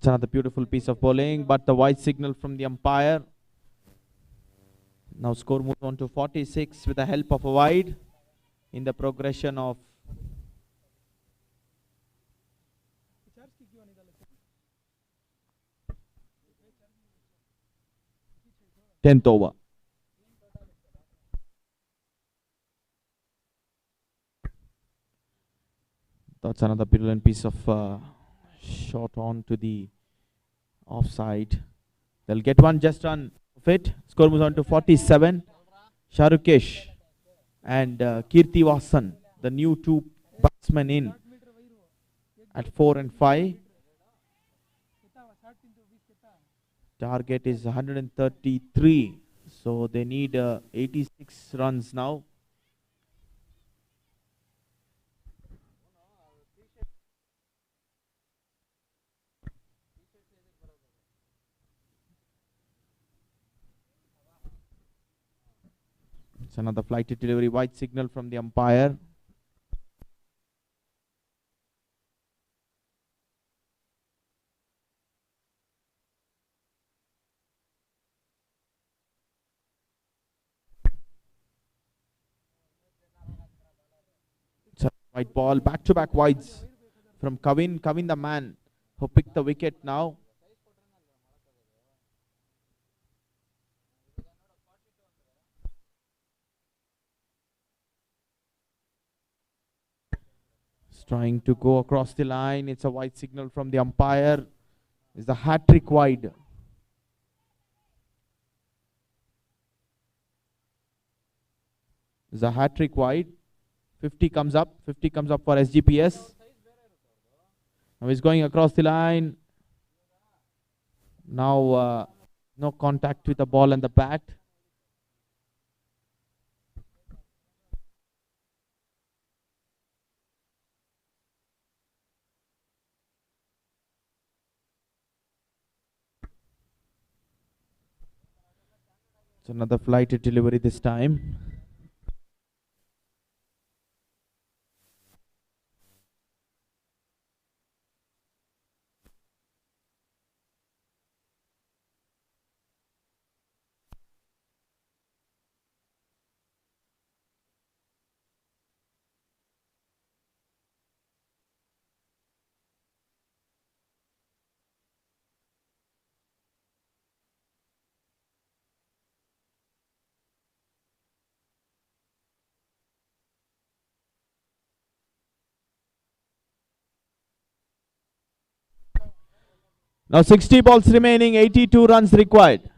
That's another beautiful piece of bowling, but the white signal from the umpire. Now score moves on to 46 with the help of a wide in the progression of 10th over. That's another brilliant piece of shot on to the offside. They'll get one just run of it. Score moves on to 47. Sharukesh and Kirti Vasan, the new two batsmen in at 4 and 5. Target is 133, so they need 86 runs now. It's another flighted delivery, white signal from the umpire. It's a white ball, back-to-back wides from Kavin. Kavin, the man who picked the wicket now. Trying to go across the line. It's a white signal from the umpire. It's the hat-trick wide. It's a hat-trick wide. 50 comes up. 50 comes up for SGPS. Now he's going across the line. Now no contact with the ball and the bat. It's another flighted delivery this time. Now 60 balls remaining, 82 runs required.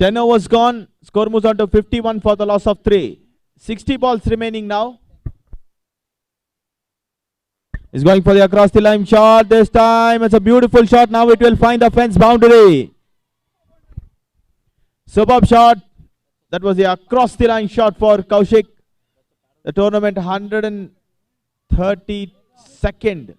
Ten overs gone. Score moves on to 51 for the loss of 3. 60 balls remaining now. He's going for the across the line shot this time. It's a beautiful shot. Now it will find the fence boundary. Superb shot. That was the across the line shot for Kaushik. The tournament 132nd.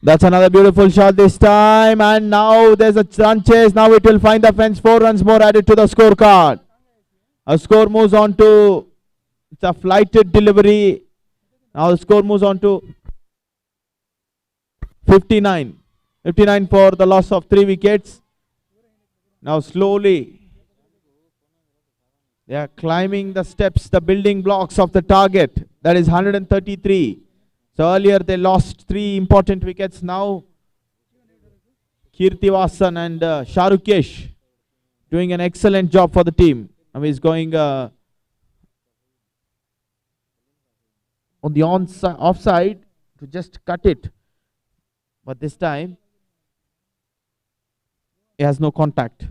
That's another beautiful shot this time. And now there's a run chase. Now it will find the fence. 4 runs more added to the scorecard. A score moves on to, it's a flighted delivery. Now the score moves on to 59. 59 for the loss of 3 wickets. Now slowly they are climbing the steps, the building blocks of the target. That is 133. So earlier they lost 3 important wickets. Now Kirtivasan and Sharukesh doing an excellent job for the team. Now he's going on the offside to just cut it. But this time he has no contact.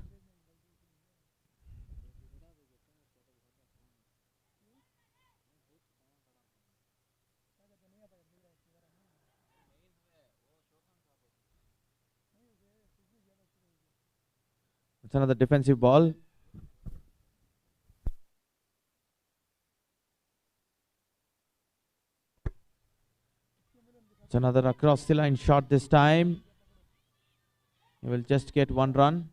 It's another defensive ball. It's another across the line shot this time. He will just get 1 run.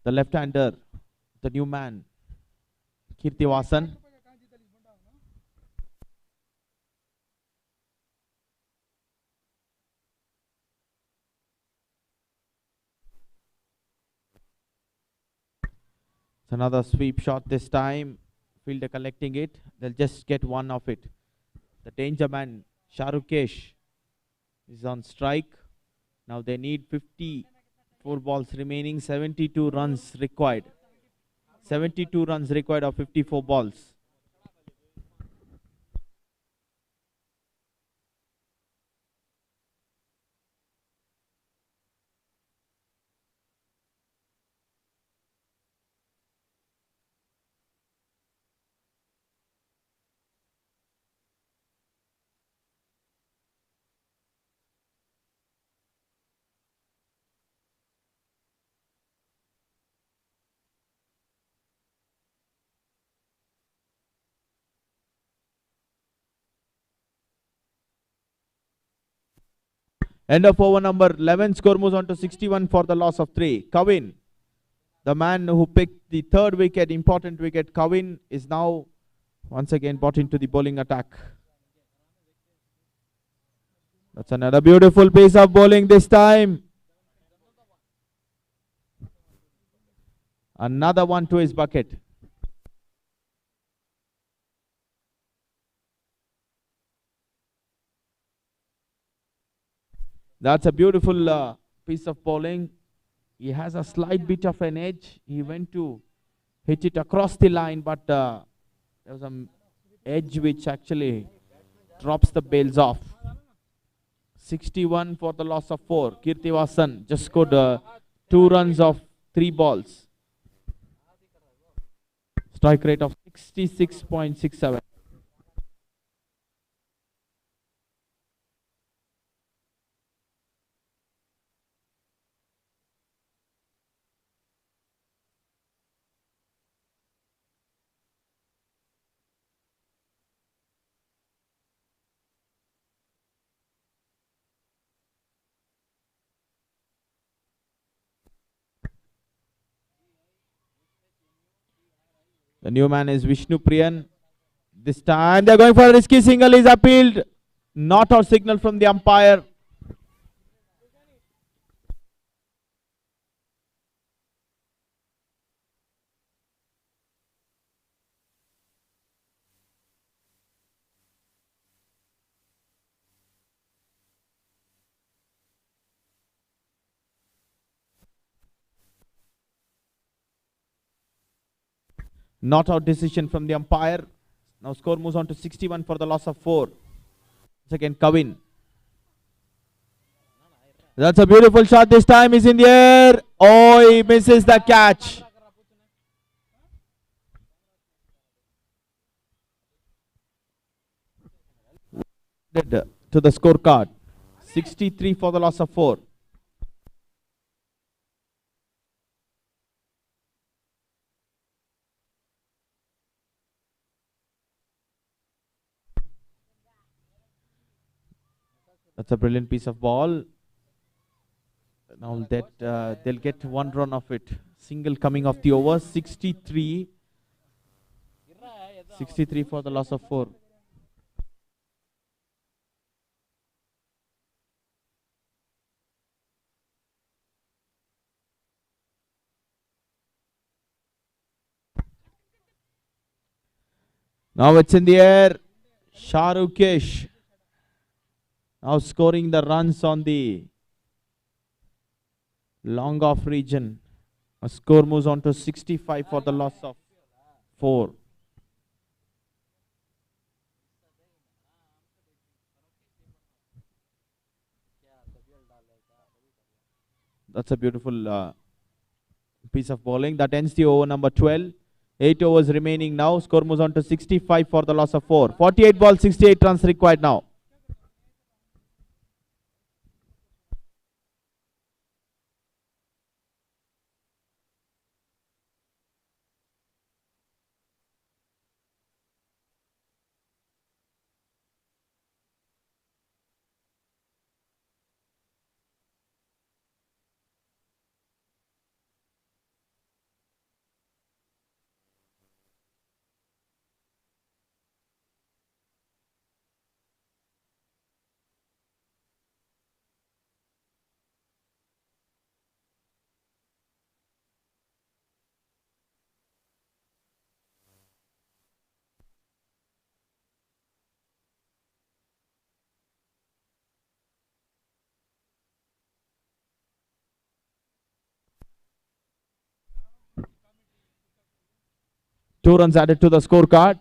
The left-hander, the new man, Kirtivasan. It's another sweep shot this time. Fielder collecting it. They'll just get 1 of it. The danger man, Sharukesh, is on strike. Now they need 54 balls remaining, 72 runs required. 72 runs required of 54 balls. End of over number 11. Score moves on to 61 for the loss of 3. Kawin, the man who picked the 3rd wicket, important wicket, Kawin is now once again brought into the bowling attack. That's another beautiful piece of bowling this time. Another one to his bucket. That's a beautiful piece of bowling. He has a slight bit of an edge. He went to hit it across the line, but there was an edge which actually drops the bails off. 61 for the loss of 4. Kirtivasan just scored 2 runs of 3 balls. Strike rate of 66.67. The new man is Vishnu Priyan. This time they're going for a risky single. Is appealed. Not out signal from the umpire. Not out decision from the umpire. Now score moves on to 61 for the loss of 4. Once again Kawin. That's a beautiful shot. This time is in the air. Oh, he misses the catch. To the scorecard. 63 for the loss of 4. That's a brilliant piece of ball. Now that they'll get one run of it. Single coming off the over. 63. 63 for the loss of 4. Now it's in the air. Sharukesh now scoring the runs on the long off region. A score moves on to 65 for the loss of 4. That's a beautiful piece of bowling. That ends the over number 12. 8 overs remaining now. Score moves on to 65 for the loss of 4. 48 balls, 68 runs required now. Two runs added to the scorecard.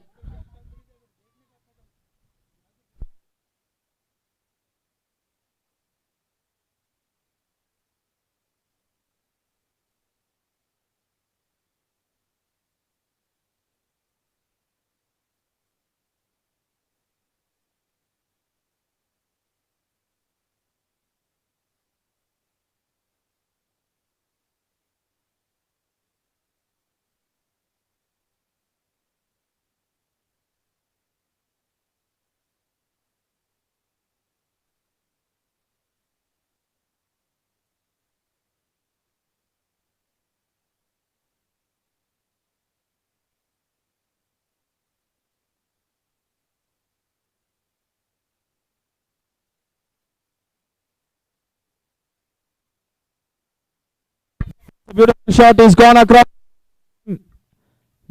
The beautiful shot is gone across.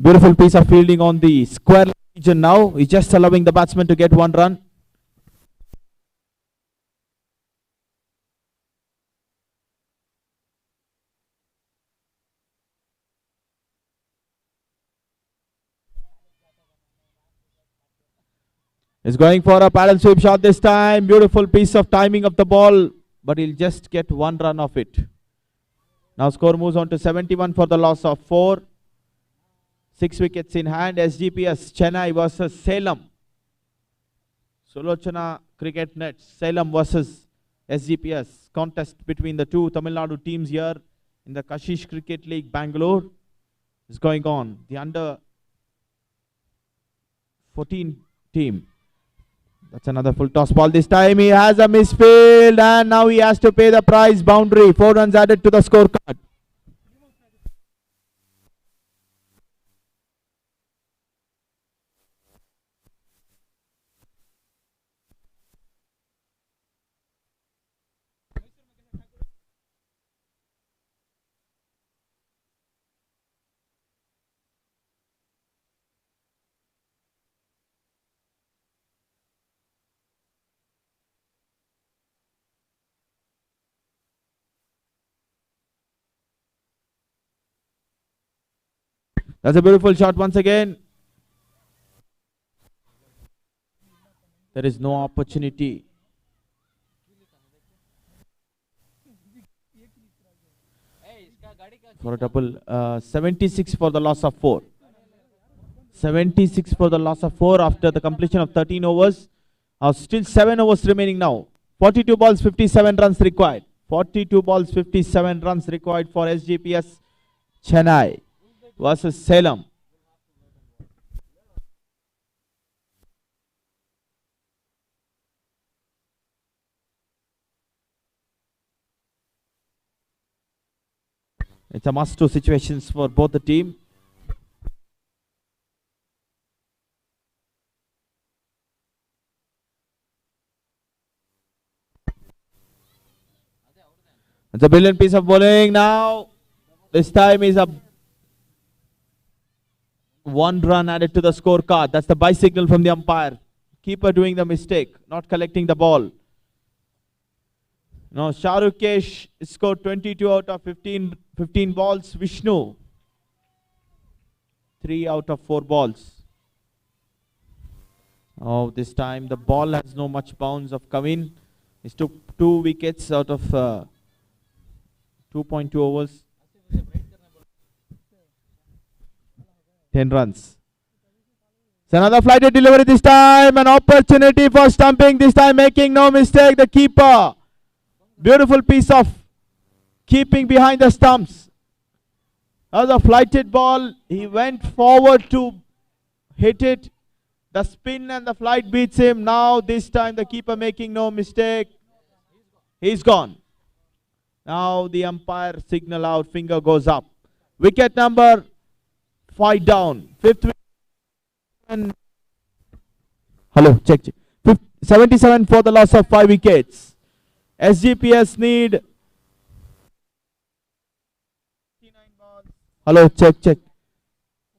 Beautiful piece of fielding on the square region now. He's just allowing the batsman to get one run. He's going for a paddle sweep shot this time. Beautiful piece of timing of the ball, but he'll just get one run of it. Now score moves on to 71 for the loss of 4. 6 wickets in hand. Sgps Chennai versus Salem. Solochana Cricket Nets. Salem versus Sgps. Contest between the two Tamil Nadu teams here in the Kashish Cricket League, Bangalore is going on. The under 14 team. That's another full toss ball. This time he has a misfield and now he has to pay the price. Boundary. 4 runs added to the scorecard. That's a beautiful shot once again. There is no opportunity. for a double. 76 for the loss of 4. 76 for the loss of 4 after the completion of 13 overs. Still 7 overs remaining now. 42 balls, 57 runs required. 42 balls, 57 runs required for SGPS Chennai versus Salem. It's a must-do situations for both the team. It's a brilliant piece of bowling now. This time is a 1 run added to the scorecard. That's the bye signal from the umpire. Keeper doing the mistake, not collecting the ball. Now Sharukesh scored 22 out of 15 balls. Vishnu 3 out of 4 balls. Oh, this time the ball has no much bounce of Kavin. He took 2 wickets out of 2.2 overs. 10 runs. It's another flighted delivery this time. An opportunity for stumping. This time making no mistake. The keeper. Beautiful piece of keeping behind the stumps. That was a flighted ball. He went forward to hit it. The spin and the flight beats him. Now this time the keeper making no mistake. He's gone. Now the umpire signal out. Finger goes up. Wicket number 5 down. 5th wicket. Hello, check. 77 for the loss of 5 wickets. SGPS need. Hello, check.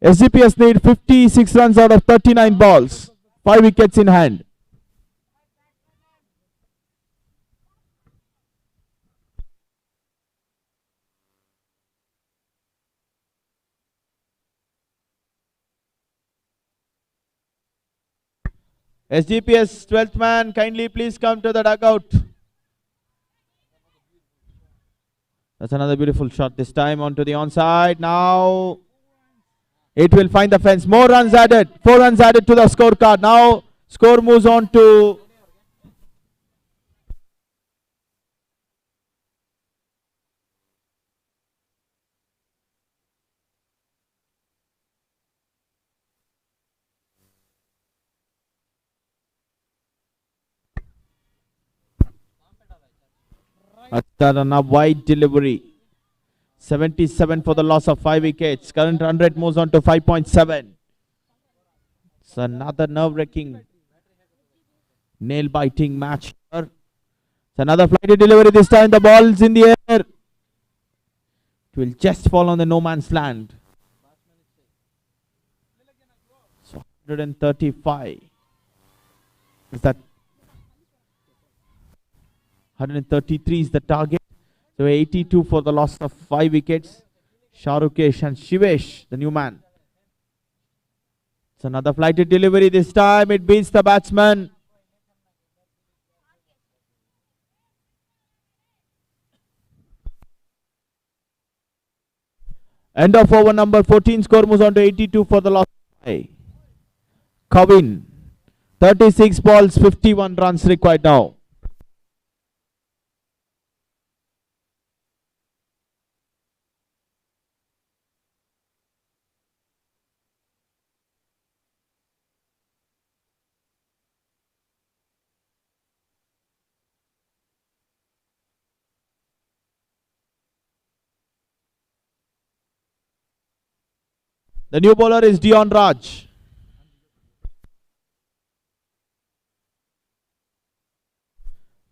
SGPS need 56 runs out of 39 balls. 5 wickets in hand. SGPS 12th man, kindly please come to the dugout. That's another beautiful shot this time onto the onside. Now it will find the fence. More runs added. 4 runs added to the scorecard. Now score moves on to a wide delivery. 77 for the loss of 5 wickets. Current run rate moves on to 5.7. It's another nerve-wracking, nail-biting match here. It's another flighty delivery. This time the ball's in the air. It will just fall on the no man's land. So 135. Is that 133 is the target. So 82 for the loss of 5 wickets. Sharukesh and Shivesh, the new man. It's another flighted delivery. This time it beats the batsman. End of over number 14. Score moves on to 82 for the loss of 5. Kavin. 36 balls, 51 runs required now. The new bowler is Dion Raj.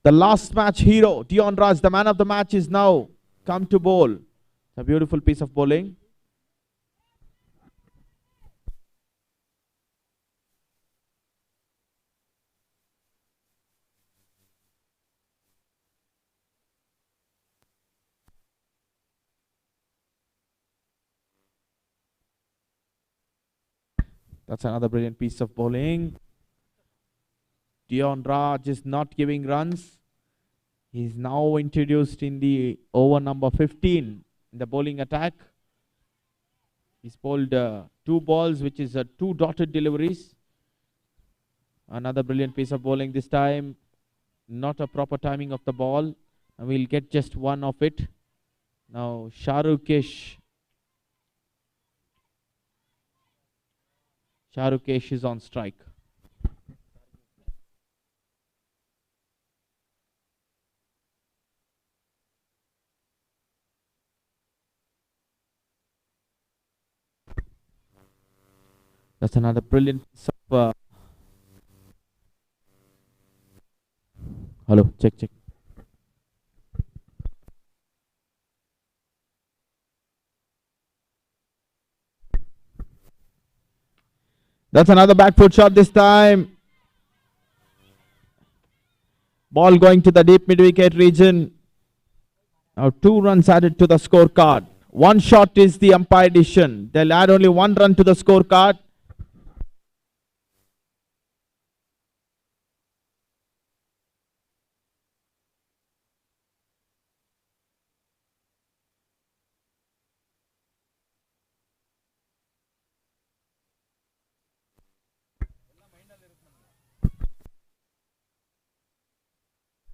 The last match hero, Dion Raj, the man of the match, is now come to bowl. A beautiful piece of bowling. That's another brilliant piece of bowling. Dion Raj is not giving runs. He's now introduced in the over number 15. in the bowling attack. He's bowled 2 balls, which is 2 dotted deliveries. Another brilliant piece of bowling this time. Not a proper timing of the ball. And we'll get just one of it. Now Shahrukesh is on strike. That's another brilliant piece of. Hello, check. That's another back foot shot this time. Ball going to the deep mid-wicket region. Now 2 runs added to the scorecard. One shot is the umpire decision. They'll add only 1 run to the scorecard.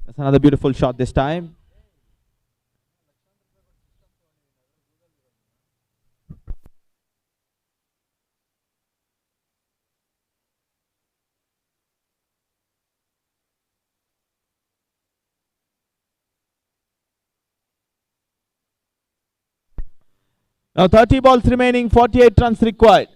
That's another beautiful shot this time. Now 30 balls remaining, 48 runs required.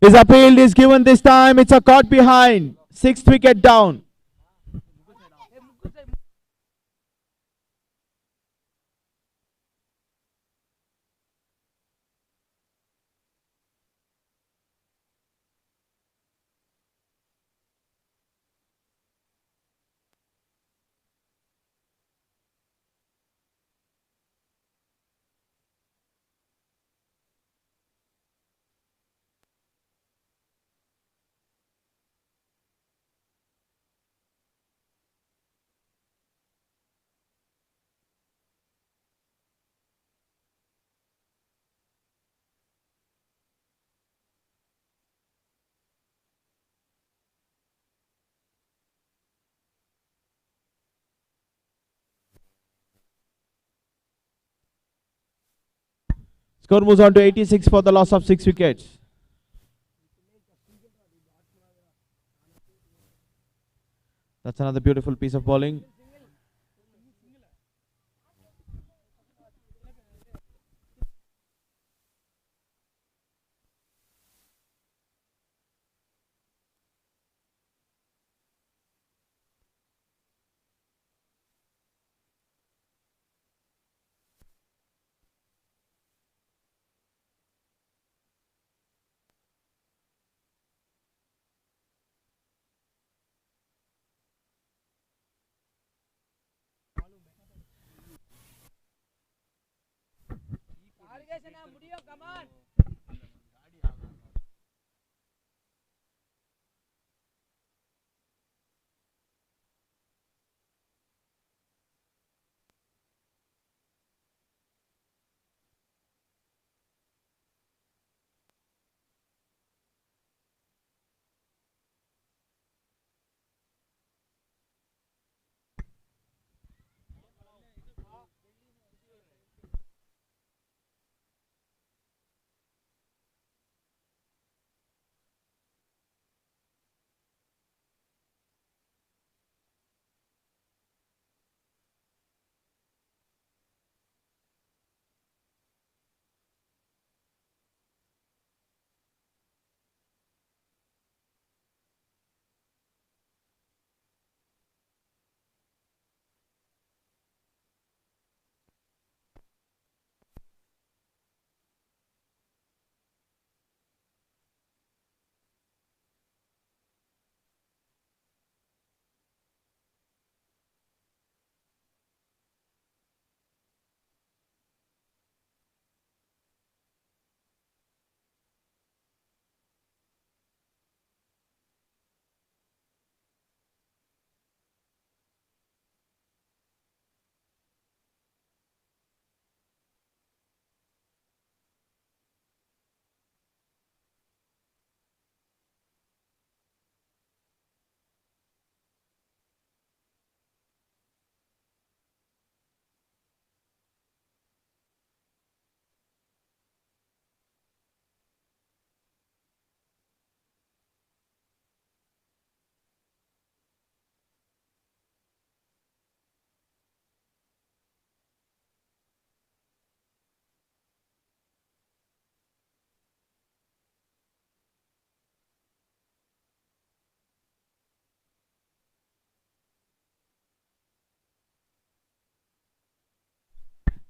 His appeal is given this time. It's a caught behind. 6th wicket down. Score moves on to 86 for the loss of 6 wickets. That's another beautiful piece of bowling.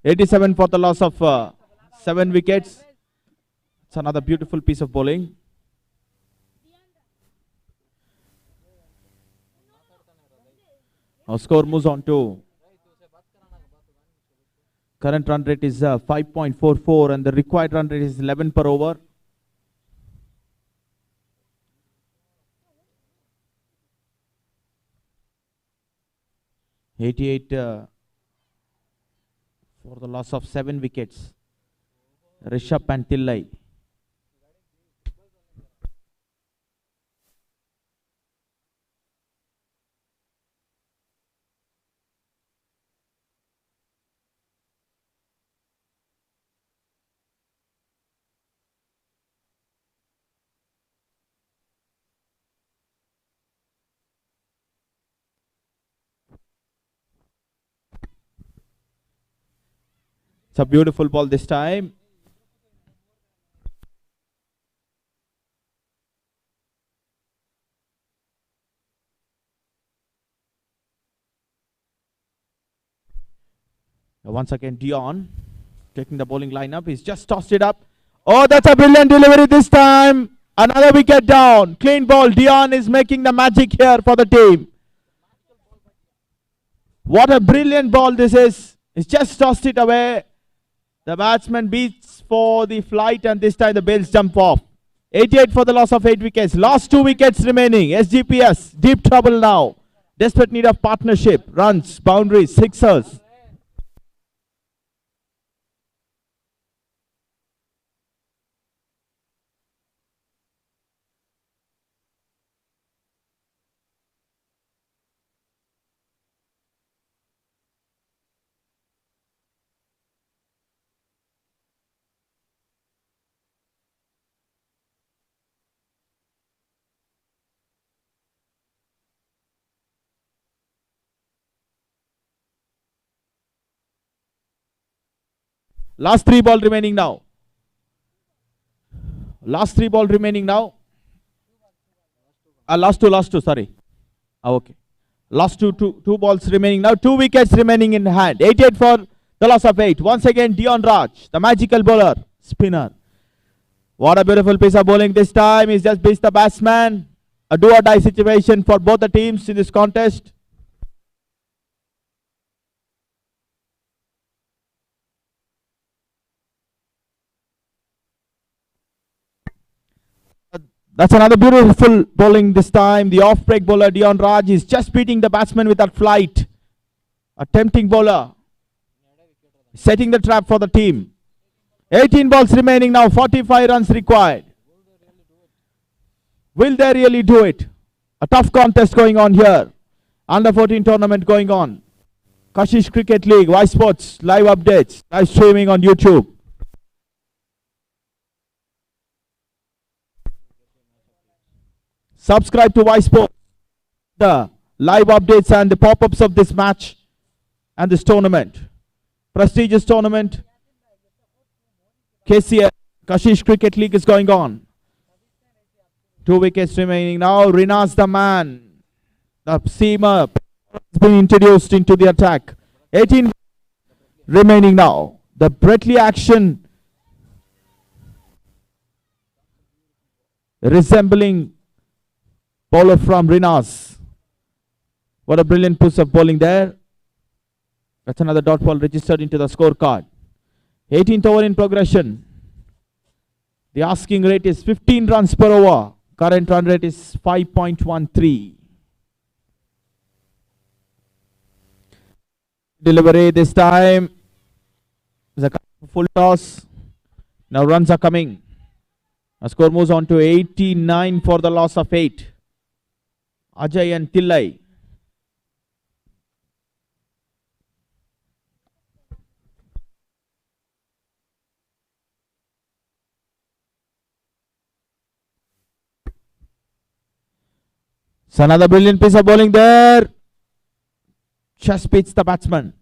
87 for the loss of 7 wickets. It's another beautiful piece of bowling. Our score moves on to current run rate is 5.44 and the required run rate is 11 per over. $88 for the loss of 7 wickets. Rishabh and Tillai. It's a beautiful ball this time. Once again, Dion taking the bowling lineup. He's just tossed it up. Oh, that's a brilliant delivery this time. Another wicket down. Clean ball. Dion is making the magic here for the team. What a brilliant ball this is. He's just tossed it away. The batsman beats for the flight and this time the bails jump off. 88 for the loss of 8 wickets. Last 2 wickets remaining. Sgps, deep trouble now. Desperate need of partnership. Runs, boundaries, sixers. Last 3 ball remaining now. Last 3 ball remaining now. Last two, sorry. Okay. Last two balls remaining now. 2 wickets remaining in hand. 88 for the loss of 8. Once again, Dion Raj, the magical bowler, spinner. What a beautiful piece of bowling this time. He's just beats the batsman. A do or die situation for both the teams in this contest. That's another beautiful bowling this time. The off-break bowler Dion Raj is just beating the batsman with that flight. A tempting bowler. Setting the trap for the team. 18 balls remaining now. 45 runs required. Will they really do it? A tough contest going on here. Under 14 tournament going on. Kashish Cricket League, Y Sports, live updates, live streaming on YouTube. Subscribe to Y Sports. The live updates and the pop-ups of this match and this tournament. Prestigious tournament. KCL, Kashish Cricket League is going on. 2 wickets remaining now. Rinaz the man. The seamer has been introduced into the attack. 18 remaining now. The Bretley action resembling bowler from Rinaz. What a brilliant piece of bowling there. That's another dot ball registered into the scorecard. 18th over in progression. The asking rate is 15 runs per over. Current run rate is 5.13. Delivery this time. It's a full toss. Now runs are coming. The score moves on to 89 for the loss of 8. Ajay and Tillai. So another brilliant piece of bowling there. Just beats the batsman.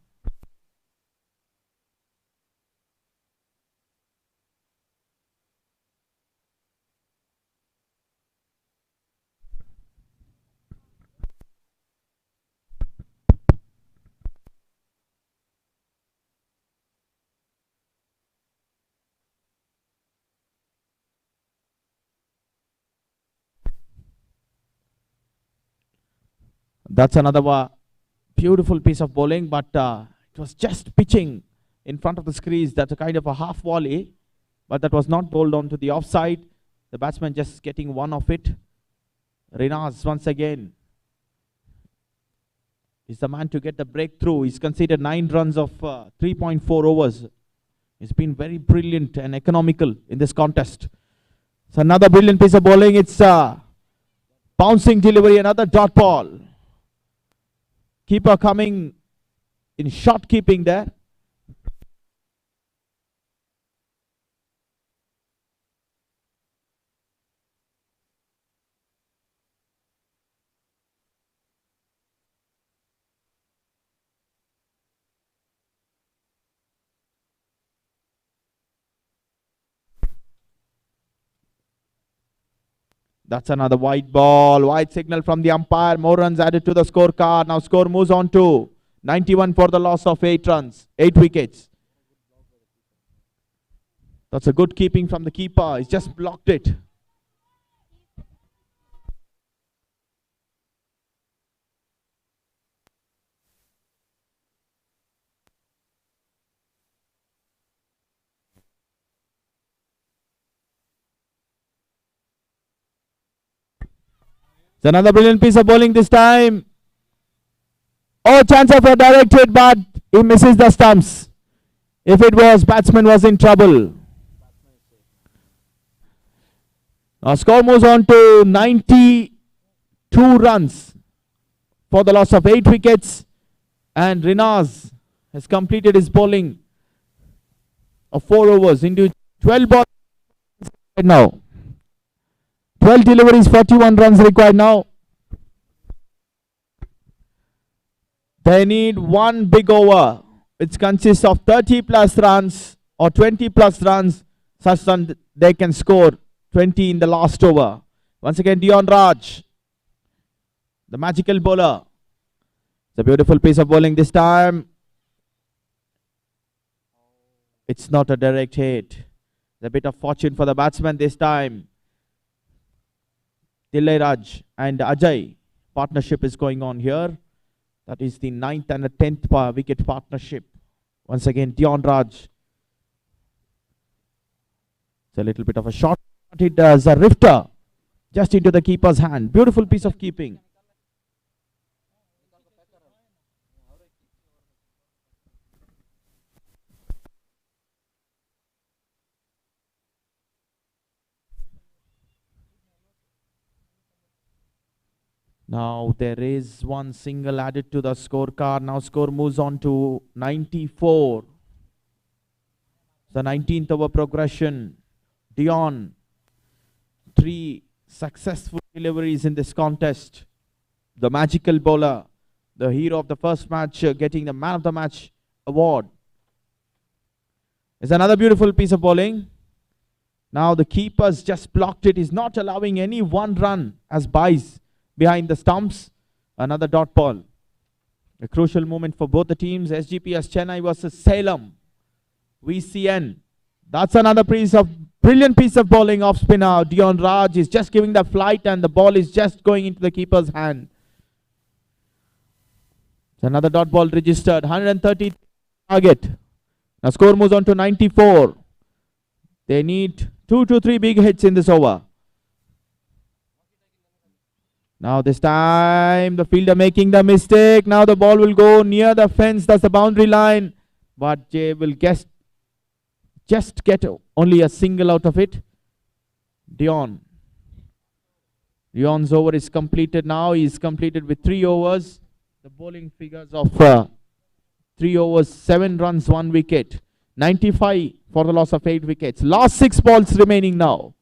That's another beautiful piece of bowling, but it was just pitching in front of the crease. That's a kind of a half volley, but that was not bowled onto the offside. The batsman just getting one of it. Rinaz once again is the man to get the breakthrough. He's conceded 9 runs of 3.4 overs. He's been very brilliant and economical in this contest. So another brilliant piece of bowling. It's bouncing delivery, another dot ball. Keeper coming in short keeping there. That's another white ball. White signal from the umpire. More runs added to the scorecard. Now score moves on to 91 for the loss of 8 runs. 8 wickets. That's a good keeping from the keeper. He's just blocked it. It's another brilliant piece of bowling this time. Oh, chance of a direct hit, but he misses the stumps. If it was, batsman was in trouble. Now score moves on to 92 runs for the loss of 8 wickets. And Rinaz has completed his bowling of 4 overs into 12 balls right now. 12 deliveries, 41 runs required now. They need one big over, which consists of 30 plus runs or 20 plus runs, such that they can score 20 in the last over. Once again, Dion Raj, the magical bowler. It's a beautiful piece of bowling this time. It's not a direct hit. It's a bit of fortune for the batsman this time. Tillai Raj and Ajay partnership is going on here. That is the 9th and the 10th wicket partnership. Once again, Dion Raj. It's a little bit of a shot. It does a rifter. Just into the keeper's hand. Beautiful piece of keeping. Now there is one single added to the scorecard. Now score moves on to 94. The 19th over progression. Dion, 3 successful deliveries in this contest. The magical bowler, the hero of the first match, getting the man of the match award. It's another beautiful piece of bowling. Now the keeper's just blocked it. He's not allowing any one run as buys behind the stumps. Another dot ball. A crucial moment for both the teams. SGPS Chennai versus Salem. VCN. That's another brilliant piece of bowling off spinner. Dion Raj is just giving the flight and the ball is just going into the keeper's hand. Another dot ball registered. 130 target. Now score moves on to 94. They need 2 to 3 big hits in this over. Now this time the fielder making the mistake. Now the ball will go near the fence. That's the boundary line. But Jay will just get only a single out of it. Dion's over is completed now. He's completed with 3 overs. The bowling figures of 3 overs, 7 runs, 1 wicket. 95 for the loss of 8 wickets. Last 6 balls remaining now.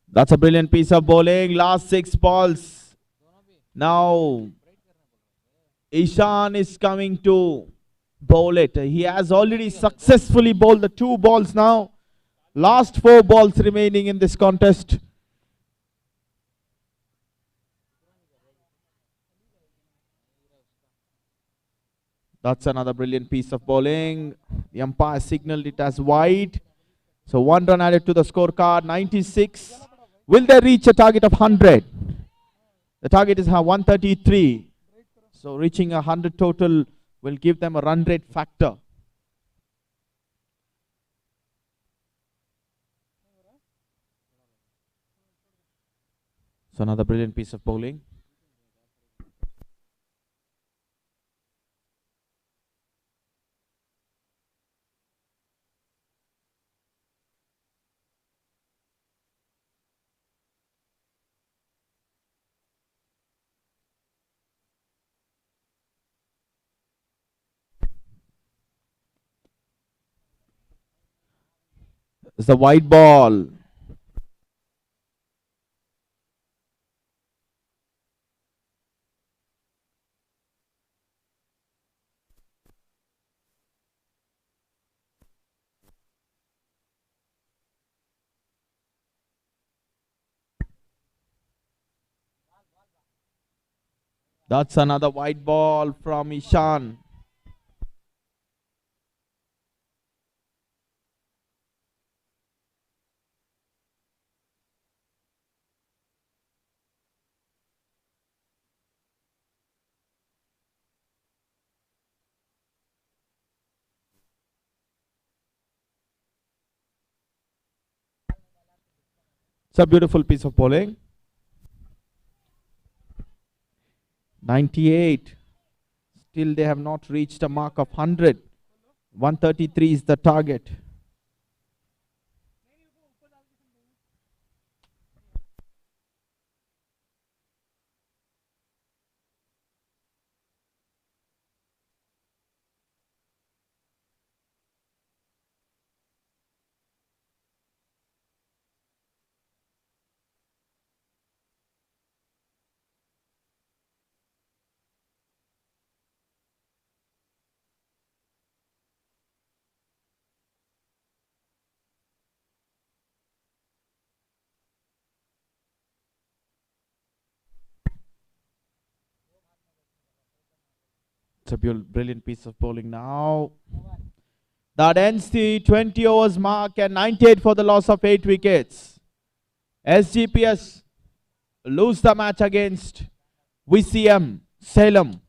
That's a brilliant piece of bowling. Last 6 balls. Now Ishan is coming to bowl it. He has already successfully bowled the 2 balls now. Last 4 balls remaining in this contest. That's another brilliant piece of bowling. The umpire signaled it as wide. So 1 run added to the scorecard. 96. Will they reach a target of 100? The target is 133. So reaching 100 total will give them a run rate factor. So another brilliant piece of bowling. It's the white ball. That's another white ball from Ishan. It's a beautiful piece of bowling. 98. Still they have not reached a mark of 100. 133 is the target. It's a brilliant piece of bowling now. That ends the 20 overs mark and 98 for the loss of 8 wickets. Sgps lose the match against VCM Salem.